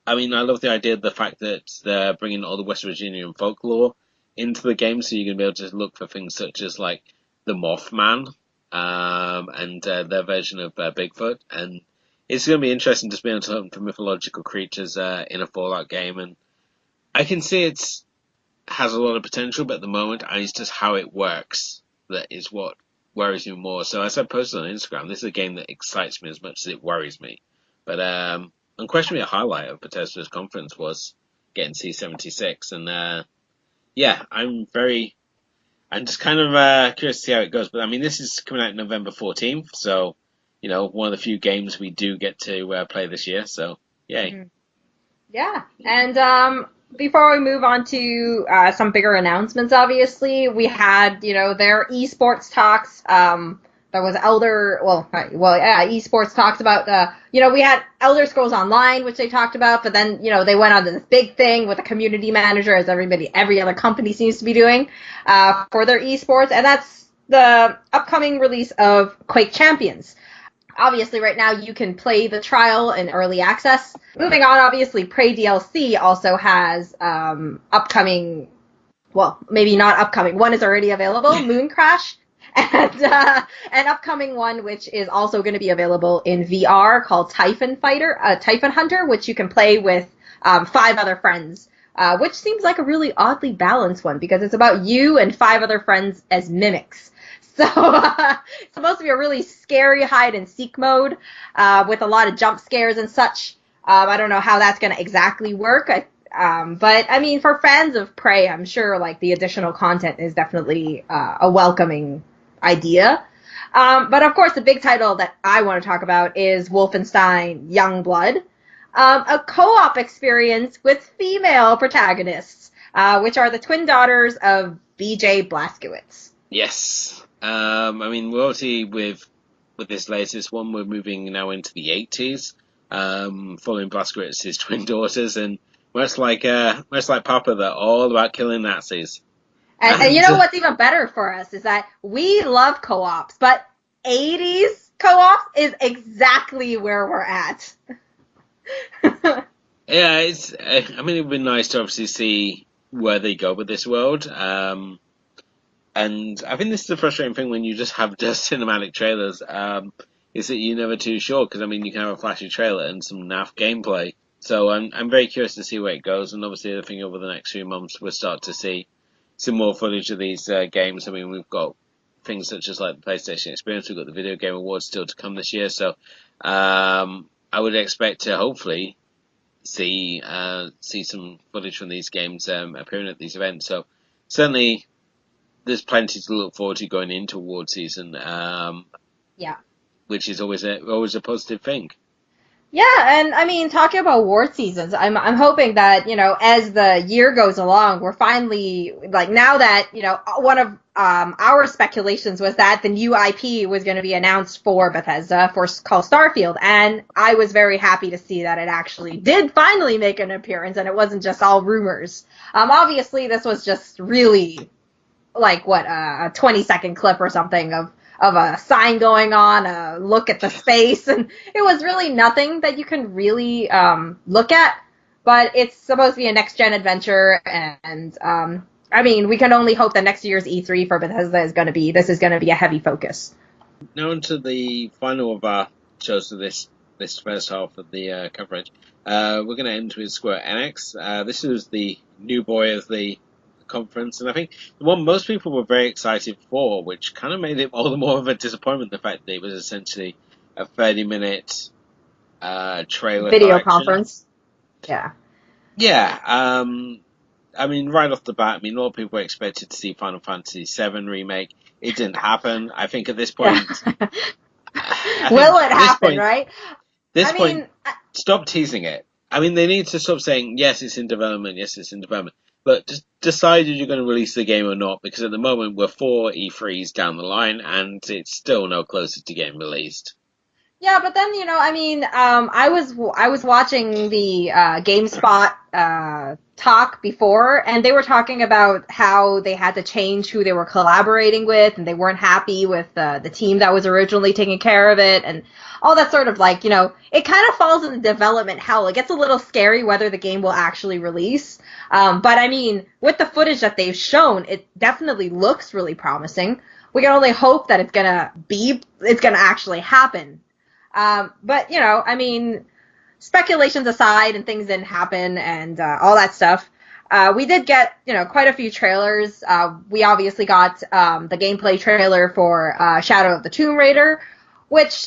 Speaker 1: I love the idea of the fact that they're bringing all the West Virginian folklore into the game, so you're going to be able to look for things such as the Mothman and their version of Bigfoot. And it's going to be interesting to be able to hunt for mythological creatures in a Fallout game, and I can see it's has a lot of potential, but at the moment, it's just how it works that is what worries me more. So as I posted on Instagram, this is a game that excites me as much as it worries me. But unquestionably, a highlight of Bethesda's conference was getting C76, and yeah, I'm just kind of curious to see how it goes. But I mean, this is coming out November 14th, so one of the few games we do get to play this year. So yay!
Speaker 2: Mhm. Yeah, and before we move on to some bigger announcements, obviously we had their esports talks. There was yeah, esports talks about we had Elder Scrolls Online, which they talked about, but then they went on to this big thing with a community manager, as every other company seems to be doing for their esports, and that's the upcoming release of Quake Champions. Obviously, right now you can play the trial in early access. Moving on, obviously, Prey DLC also has upcoming, well, maybe not upcoming, one is already available, Moon Crash, and an upcoming one which is also going to be available in VR called Typhon Hunter, which you can play with 5 other friends. Which seems like a really oddly balanced one because it's about you and 5 other friends as mimics. So it's supposed to be a really scary hide and seek mode with a lot of jump scares and such. I don't know how that's going to exactly work. But I mean, for fans of Prey, I'm sure like the additional content is definitely a welcoming idea. But of course, the big title that I want to talk about is Wolfenstein Youngblood, a co-op experience with female protagonists, which are the twin daughters of BJ Blazkowicz.
Speaker 1: Yes. I mean, we're obviously with this latest one, we're moving now into the 80s, following Blazkowicz's twin daughters, and much like Papa, they're all about killing Nazis.
Speaker 2: And you know what's even better for us is that we love co-ops, but 80s co-ops is exactly where we're at.
Speaker 1: Yeah, I mean, it'd be nice to obviously see where they go with this world. And I think this is the frustrating thing when you just have just cinematic trailers, is that you're never too sure, because I mean, you can have a flashy trailer and some naff gameplay. So I'm very curious to see where it goes, and obviously I think over the next few months we'll start to see some more footage of these games. I mean, we've got things such as like the PlayStation Experience, we've got the Video Game Awards still to come this year, so I would expect to hopefully see some footage from these games appearing at these events. So certainly there's plenty to look forward to going into award season,
Speaker 2: Yeah.
Speaker 1: which is always a positive thing.
Speaker 2: Yeah, and I mean, talking about award seasons, I'm hoping that as the year goes along, we're finally like now that one of our speculations was that the new IP was going to be announced for Bethesda called Starfield, and I was very happy to see that it actually did finally make an appearance, and it wasn't just all rumors. Obviously, this was just really like a 20-second clip or something of a sign going on, a look at the space, and it was really nothing that you can really look at. But it's supposed to be a next-gen adventure, and I mean, we can only hope that next year's E3 for Bethesda is going to be a heavy focus.
Speaker 1: Now onto the final of our shows for this first half of the coverage. We're going to end with Square Enix. This is the new boy of the conference, and I think the one most people were very excited for, which kind of made it all the more of a disappointment, the fact that it was essentially a 30-minute trailer
Speaker 2: Video
Speaker 1: collection.
Speaker 2: conference. Yeah.
Speaker 1: Yeah, I mean, right off the bat, I mean, a lot of people expected to see Final Fantasy VII Remake. It didn't happen. I think at this point...
Speaker 2: Will it happen, right?
Speaker 1: This point, stop teasing it. I mean, they need to stop saying, yes, it's in development, but just decide if you're going to release the game or not, because at the moment we're 4 E3s down the line, and it's still no closer to getting released.
Speaker 2: Yeah, but then I mean, I was watching the GameSpot talk before, and they were talking about how they had to change who they were collaborating with, and they weren't happy with the team that was originally taking care of it, and all that sort of like it kind of falls in development hell. It gets a little scary whether the game will actually release. But I mean, with the footage that they've shown, it definitely looks really promising. We can only hope that it's gonna actually happen. But I mean, speculations aside and things didn't happen and all that stuff. We did get, quite a few trailers. We obviously got the gameplay trailer for Shadow of the Tomb Raider, which,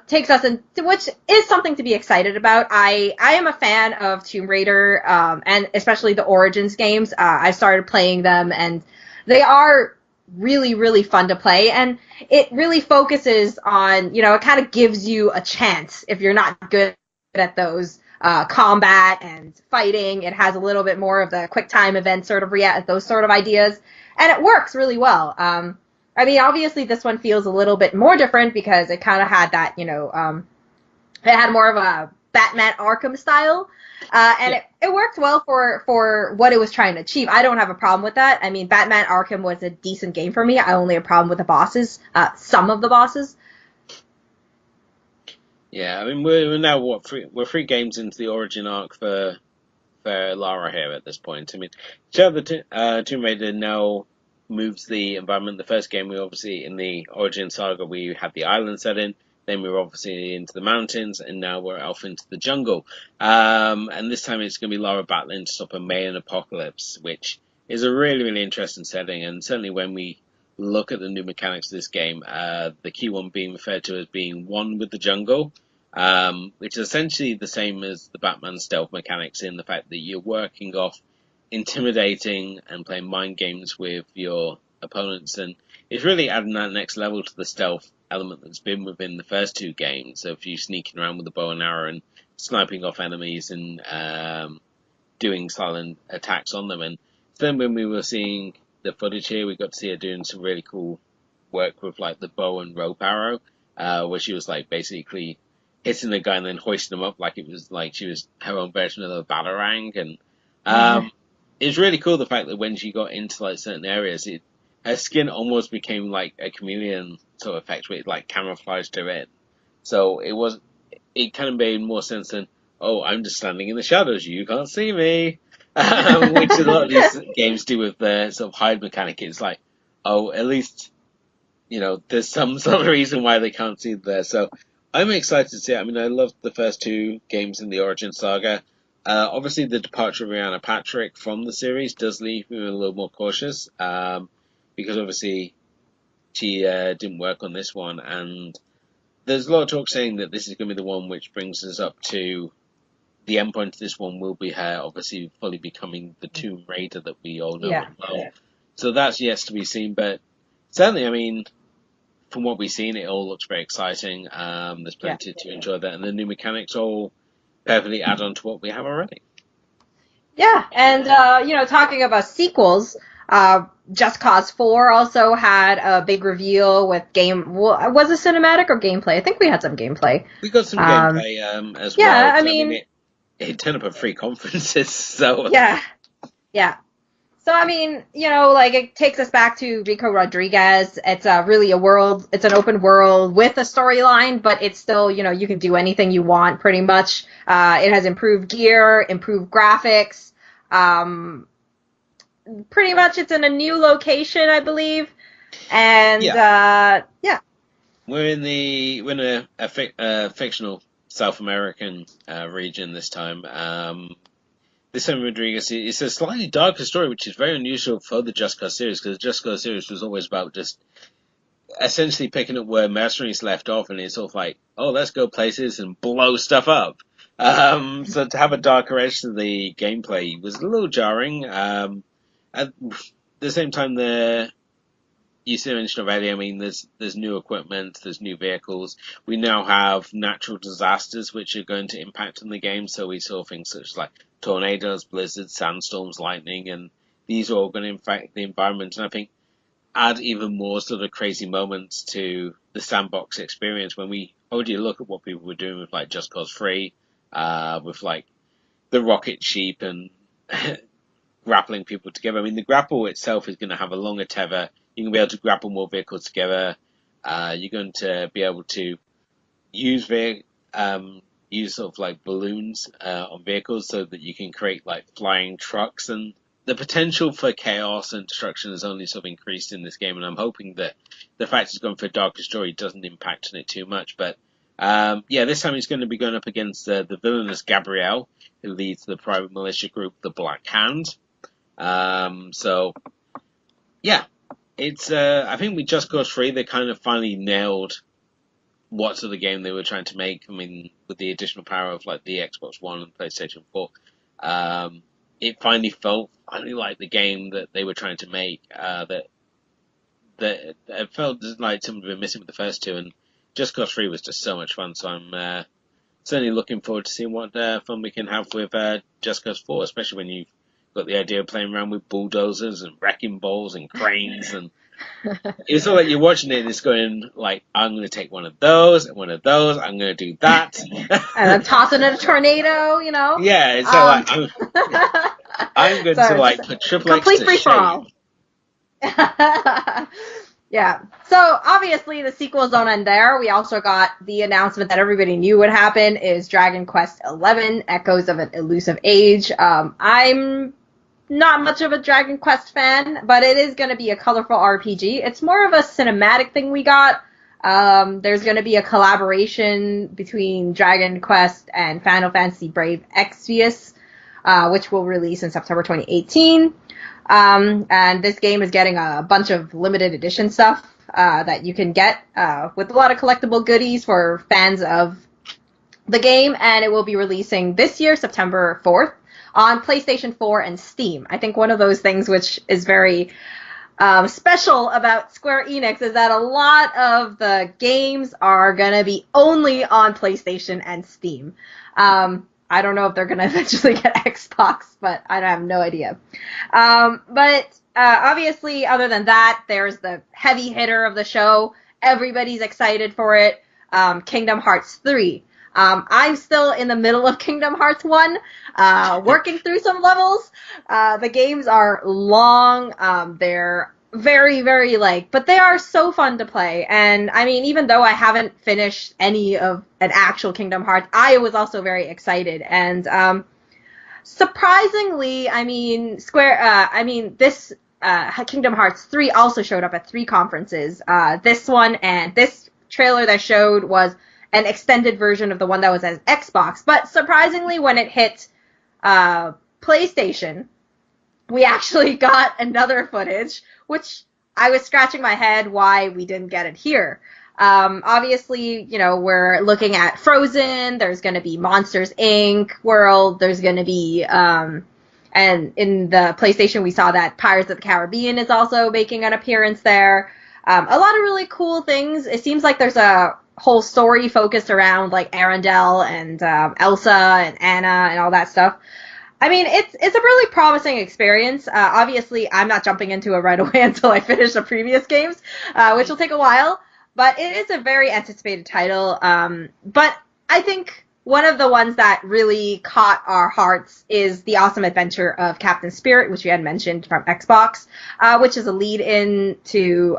Speaker 2: takes us in, which is something to be excited about. I am a fan of Tomb Raider, and especially the Origins games. I started playing them, and they are really, really fun to play. And it really focuses on, it kind of gives you a chance if you're not good at those combat and fighting. It has a little bit more of the quick time event sort of those sort of ideas, and it works really well. I mean, obviously this one feels a little bit more different because it kind of had that, it had more of a Batman Arkham style. And
Speaker 1: Yeah.
Speaker 2: it worked well for what it was trying to achieve. I don't have a problem with that. I mean, Batman Arkham was a decent game for me. I only have a problem with the bosses, some of the bosses.
Speaker 1: Yeah, I mean we're now we're 3 games into the origin arc for Lara here at this point. I mean, Shadow of the Tomb Raider now moves the environment. The first game, we obviously in the Origin Saga, we had the island set in. Then we were obviously into the mountains, and now we're off into the jungle. And this time it's going to be Lara battling to stop a Mayan apocalypse, which is a really, really interesting setting. And certainly when we look at the new mechanics of this game, the key one being referred to as being one with the jungle, which is essentially the same as the Batman stealth mechanics in the fact that you're working off intimidating and playing mind games with your opponents, and it's really adding that next level to the stealth element that's been within the first 2 games of you sneaking around with a bow and arrow and sniping off enemies and doing silent attacks on them. And then when we were seeing the footage here, we got to see her doing some really cool work with like the bow and rope arrow, where she was like basically hitting the guy and then hoisting him up like it was like she was her own version of a batarang. And
Speaker 2: Mm-hmm.
Speaker 1: it's really cool the fact that when she got into like certain areas, her skin almost became like a chameleon sort of effect where it like camouflaged her in. So it kind of made more sense than, oh, I'm just standing in the shadows, you can't see me. Which a lot of these games do with the sort of hide mechanic. It's like, oh, at least there's some sort of reason why they can't see there. So I'm excited to see it. I mean, I loved the first 2 games in the Origin Saga. Obviously, the departure of Rihanna Patrick from the series does leave me a little more cautious, because obviously she didn't work on this one, and there's a lot of talk saying that this is going to be the one which brings us up to the endpoint of this one will be her obviously fully becoming the Tomb Raider that we all know
Speaker 2: Yeah.
Speaker 1: and love. So that's yet to be seen, but certainly, I mean, from what we've seen, it all looks very exciting. There's
Speaker 2: Yeah.
Speaker 1: plenty to enjoy there, and the new mechanics all perfectly add on to what we have already.
Speaker 2: Yeah, and talking about sequels, Just Cause 4 also had a big reveal with was it cinematic or gameplay? I think we had some gameplay.
Speaker 1: We got some
Speaker 2: Um,
Speaker 1: gameplay as
Speaker 2: yeah,
Speaker 1: well.
Speaker 2: I
Speaker 1: So I mean,
Speaker 2: mean,
Speaker 1: it turned up at 3 conferences. So
Speaker 2: yeah, yeah. So I mean, like it takes us back to Rico Rodriguez. It's really a world. It's an open world with a storyline, but it's still, you can do anything you want pretty much. It has improved gear, improved graphics. Um, Pretty much, it's in a new location, I believe, and
Speaker 1: yeah,
Speaker 2: yeah,
Speaker 1: we're in a fictional South American region this time. This time Rodriguez, it's a slightly darker story, which is very unusual for the Just Cause series, because the Just Cause series was always about just essentially picking up where Mercenaries left off, and it's sort of like, oh, let's go places and blow stuff up. So to have a darker edge to the gameplay was a little jarring. At the same time, you mentioned already, I mean, there's new equipment, there's new vehicles. We now have natural disasters which are going to impact on the game. So we saw things such as like tornadoes, blizzards, sandstorms, lightning, and these are all going to impact the environment. And I think add even more sort of crazy moments to the sandbox experience when we already look at what people were doing with like Just Cause 3, with like the rocket sheep and grappling people together. I mean, the grapple itself is going to have a longer tether. You're going to be able to grapple more vehicles together. You're going to be able to use use sort of like balloons on vehicles so that you can create like flying trucks, and the potential for chaos and destruction has only sort of increased in this game, and I'm hoping that the fact it's gone for a darker story doesn't impact on it too much. But Yeah, this time he's going to be going up against the villainous Gabrielle, who leads the private militia group, the Black Hand. So yeah, it's I think with Just Cause 3 they kind of finally nailed what sort of game they were trying to make. I mean, with the additional power of like the Xbox One and PlayStation 4, it finally like the game that they were trying to make. That it felt like something had been missing with the first two, and Just Cause 3 was just so much fun. So I'm certainly looking forward to seeing what fun we can have with Just Cause 4, especially when you've got the idea of playing around with bulldozers and wrecking balls and cranes. And it's all like you're watching it and it's going like, I'm going to take one of those and one of those, I'm going to do that.
Speaker 2: And then toss it in a tornado, you know?
Speaker 1: Yeah, it's so like, I'm going to
Speaker 2: So
Speaker 1: like
Speaker 2: just
Speaker 1: put Triple X
Speaker 2: complete
Speaker 1: to
Speaker 2: free for all.
Speaker 1: shame.
Speaker 2: Yeah. So obviously the sequels don't end there. We also got the announcement that everybody knew would happen is Dragon Quest XI, Echoes of an Elusive Age. I'm not much of a Dragon Quest fan, but it is going to be a colorful RPG. It's more of a cinematic thing we got. There's going to be a collaboration between Dragon Quest and Final Fantasy Brave Exvius, which will release in September 2018. And this game is getting a bunch of limited edition stuff that you can get with a lot of collectible goodies for fans of the game, and it will be releasing this year, September 4th, on PlayStation 4 and Steam. I think one of those things which is very special about Square Enix is that a lot of the games are going to be only on PlayStation and Steam. I don't know if they're going to eventually get Xbox, but I have no idea. But obviously, other than that, there's the heavy hitter of the show. Everybody's excited for it. Kingdom Hearts 3. I'm still in the middle of Kingdom Hearts 1, working through some levels. The games are long. They're very, very but they are so fun to play. And I mean, even though I haven't finished any of an actual Kingdom Hearts, I was also very excited. And surprisingly, I mean, this Kingdom Hearts 3 also showed up at 3 conferences. This one and this trailer that showed was an extended version of the one that was as Xbox. But surprisingly, when it hit PlayStation, we actually got another footage, which I was scratching my head why we didn't get it here. Obviously, you know, we're looking at Frozen, there's going to be Monsters, Inc. world, there's going to be, and in the PlayStation we saw that Pirates of the Caribbean is also making an appearance there. A lot of really cool things. It seems like there's a whole story focused around like Arendelle and Elsa and Anna and all that stuff. I mean, it's a really promising experience. Obviously, I'm not jumping into it right away until I finish the previous games, which will take a while. But it is a very anticipated title. But I think one of the ones that really caught our hearts is The Awesome Adventure of Captain Spirit, which we had mentioned from Xbox, which is a lead-in to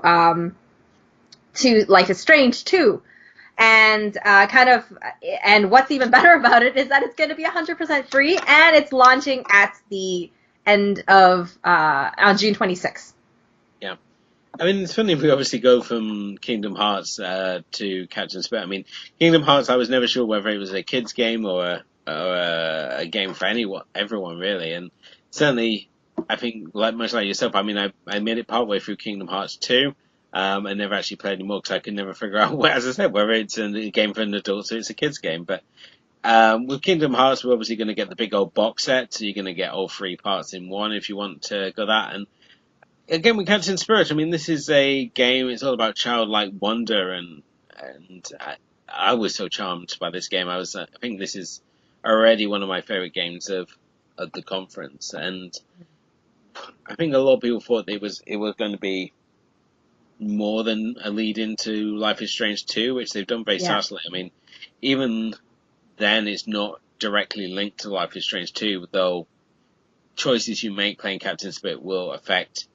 Speaker 2: Life is Strange 2. And and what's even better about it is that it's going to be 100% free, and it's launching at the end of on June 26th.
Speaker 1: Yeah, I mean it's funny we obviously go from Kingdom Hearts to Captain Spirit. I mean Kingdom Hearts, I was never sure whether it was a kids game or a game for everyone really, and certainly I think much like yourself. I mean I made it partway through Kingdom Hearts 2. I never actually played anymore because I could never figure out, as I said, whether it's a game for an adult or it's a kid's game. But with Kingdom Hearts, we're obviously going to get the big old box set, so you're going to get all 3 parts in one if you want to go that. And again, with Captain Spirit, I mean, this is a game, it's all about childlike wonder, and I was so charmed by this game. I think this is already one of my favorite games of the conference, and I think a lot of people thought it was going to be more than a lead into Life is Strange 2, which they've done very subtly. I mean, even then it's not directly linked to Life is Strange 2, though choices you make playing Captain Spirit will affect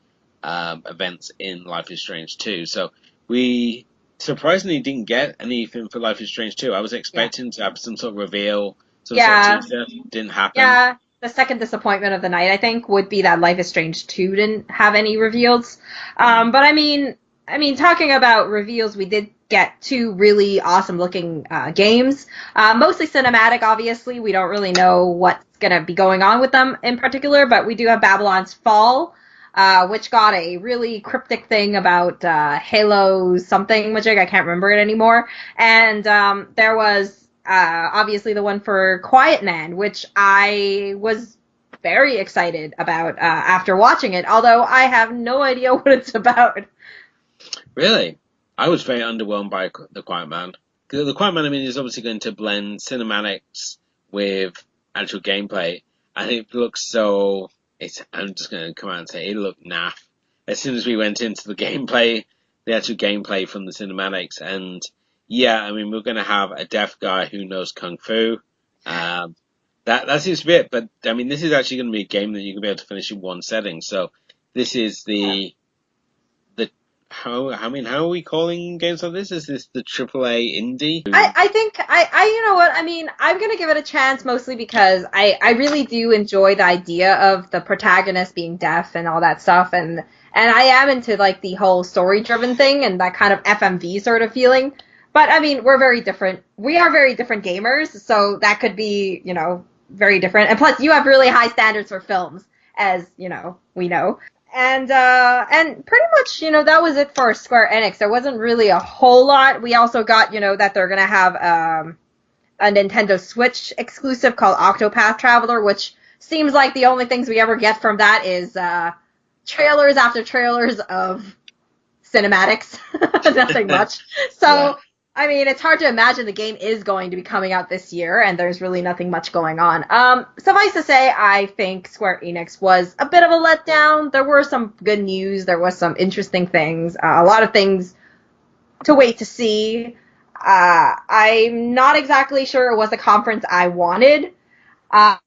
Speaker 1: events in Life is Strange 2. So we surprisingly didn't get anything for Life is Strange 2. I was expecting to have some sort of reveal, some sort of teaser. Didn't happen.
Speaker 2: Yeah. The second disappointment of the night, I think, would be that Life is Strange 2 didn't have any reveals. But I mean, I mean, talking about reveals, we did get two really awesome looking games. Mostly cinematic, obviously. We don't really know what's going to be going on with them in particular, but we do have Babylon's Fall, which got a really cryptic thing about Halo something magic. I can't remember it anymore. And there was obviously the one for Quiet Man, which I was very excited about after watching it, although I have no idea what it's about.
Speaker 1: Really, I was very underwhelmed by the Quiet Man. The Quiet Man, I mean, is obviously going to blend cinematics with actual gameplay, and it looks so. I'm just going to come out and say it looked naff. As soon as we went into the gameplay, the actual gameplay from the cinematics, and yeah, I mean, we're going to have a deaf guy who knows kung fu. Um, that seems to be it, but I mean, this is actually going to be a game that you're going to be able to finish in one setting. So this is the how are we calling games like this? Is this the AAA indie?
Speaker 2: I think you know what, I mean, I'm gonna give it a chance mostly because I really do enjoy the idea of the protagonist being deaf and all that stuff, and I am into like the whole story driven thing and that kind of FMV sort of feeling. But I mean, we're very different. We are very different gamers, so that could be, you know, very different. And plus, you have really high standards for films, as you know, we know. And pretty much, you know, that was it for Square Enix. There wasn't really a whole lot. We also got, you know, that they're gonna have a Nintendo Switch exclusive called Octopath Traveler, which seems like the only things we ever get from that is trailers after trailers of cinematics. Nothing much. So, yeah. I mean, it's hard to imagine the game is going to be coming out this year, and there's really nothing much going on. Suffice to say, I think Square Enix was a bit of a letdown. There were some good news. There was some interesting things. A lot of things to wait to see. I'm not exactly sure it was a conference I wanted. But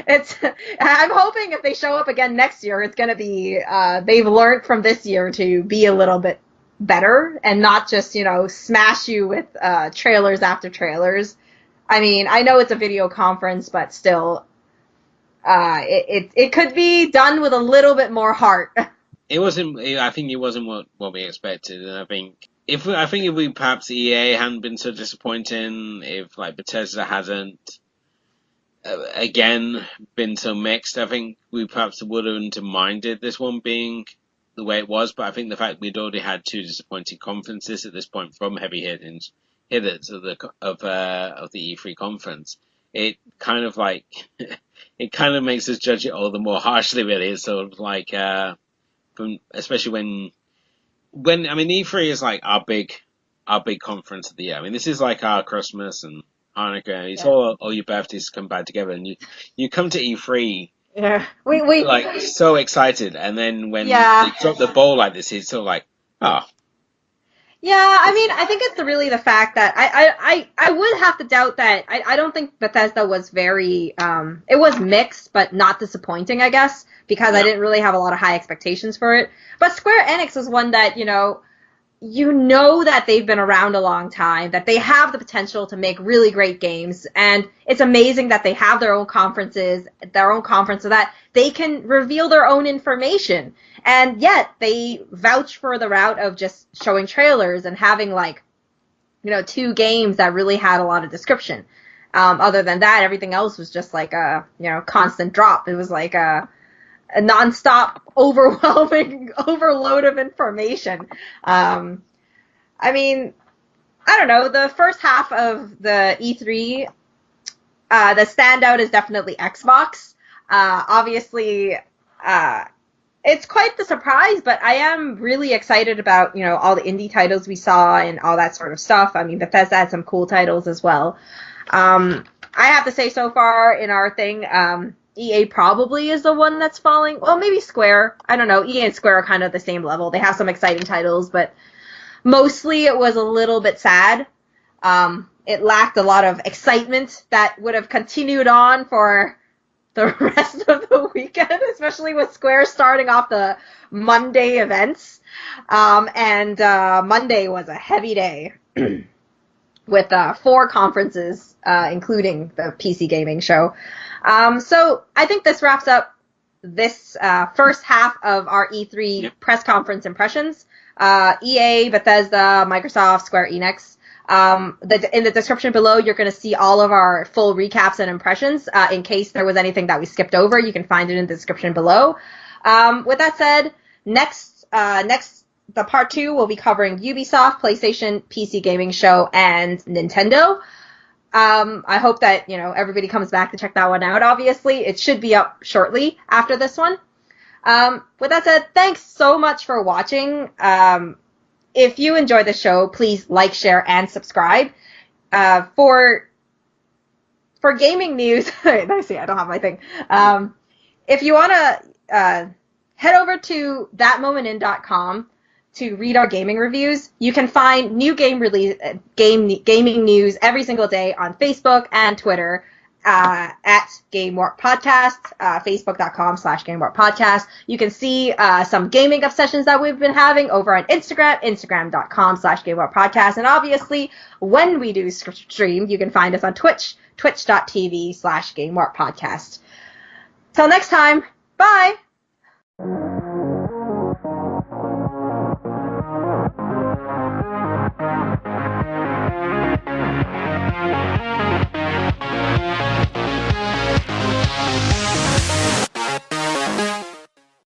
Speaker 2: it's. I'm hoping if they show up again next year, it's going to be. They've learned from this year to be a little bit better and not just, you know, smash you with trailers after trailers. I mean, I know it's a video conference, but still, it could be done with a little bit more heart.
Speaker 1: It wasn't. I think it wasn't what we expected, and I think if we perhaps EA hadn't been so disappointing, if like Bethesda hadn't again been so mixed, I think we perhaps wouldn't have minded this one being the way it was. But I think the fact we'd already had two disappointing conferences at this point from heavy hitters of the E3 conference, it kind of like it kind of makes us judge it all the more harshly. Really, it's sort of like especially when I mean E3 is like our big conference of the year. I mean, this is like our Christmas and Hanukkah. It's all your birthdays come back together, and you come to E3.
Speaker 2: Yeah, we
Speaker 1: like so excited, and then when they drop the ball like this, it's sort of like, oh.
Speaker 2: Yeah, I mean, I think it's really the fact that I would have to doubt that. I don't think Bethesda was very, it was mixed, but not disappointing, I guess, because I didn't really have a lot of high expectations for it. But Square Enix is one that, you know that they've been around a long time, that they have the potential to make really great games, and it's amazing that they have their own conference so that they can reveal their own information. And yet they vouch for the route of just showing trailers and having like, you know, two games that really had a lot of description. Other than that, everything else was just like a, you know, constant drop. It was like a nonstop, overwhelming overload of information. I mean, I don't know. The first half of the E3, the standout is definitely Xbox. Obviously, it's quite the surprise, but I am really excited about, you know, all the indie titles we saw and all that sort of stuff. I mean, Bethesda had some cool titles as well. I have to say, so far in our thing, EA probably is the one that's falling. Well, maybe Square. I don't know. EA and Square are kind of the same level. They have some exciting titles, but mostly it was a little bit sad. It lacked a lot of excitement that would have continued on for the rest of the weekend, especially with Square starting off the Monday events. And Monday was a heavy day with 4 conferences, including the PC gaming show. So I think this wraps up this first half of our E3
Speaker 1: Yep.
Speaker 2: press conference impressions. EA, Bethesda, Microsoft, Square Enix. In the description below, you're going to see all of our full recaps and impressions. In case there was anything that we skipped over, you can find it in the description below. With that said, next, the part 2 will be covering Ubisoft, PlayStation, PC Gaming Show, and Nintendo. I hope that, everybody comes back to check that one out, obviously. It should be up shortly after this one. With that said, thanks so much for watching. If you enjoy the show, please like, share, and subscribe. For gaming news, I see, I don't have my thing. If you want to head over to thatmomentin.com to read our gaming reviews. You can find new gaming news every single day on Facebook and Twitter at Game Warp Podcast, facebook.com/Game Warp Podcast. You can see some gaming obsessions that we've been having over on Instagram, instagram.com/Game Warp Podcast. And obviously, when we do stream, you can find us on Twitch, twitch.tv/Game Warp Podcast. Till next time, bye!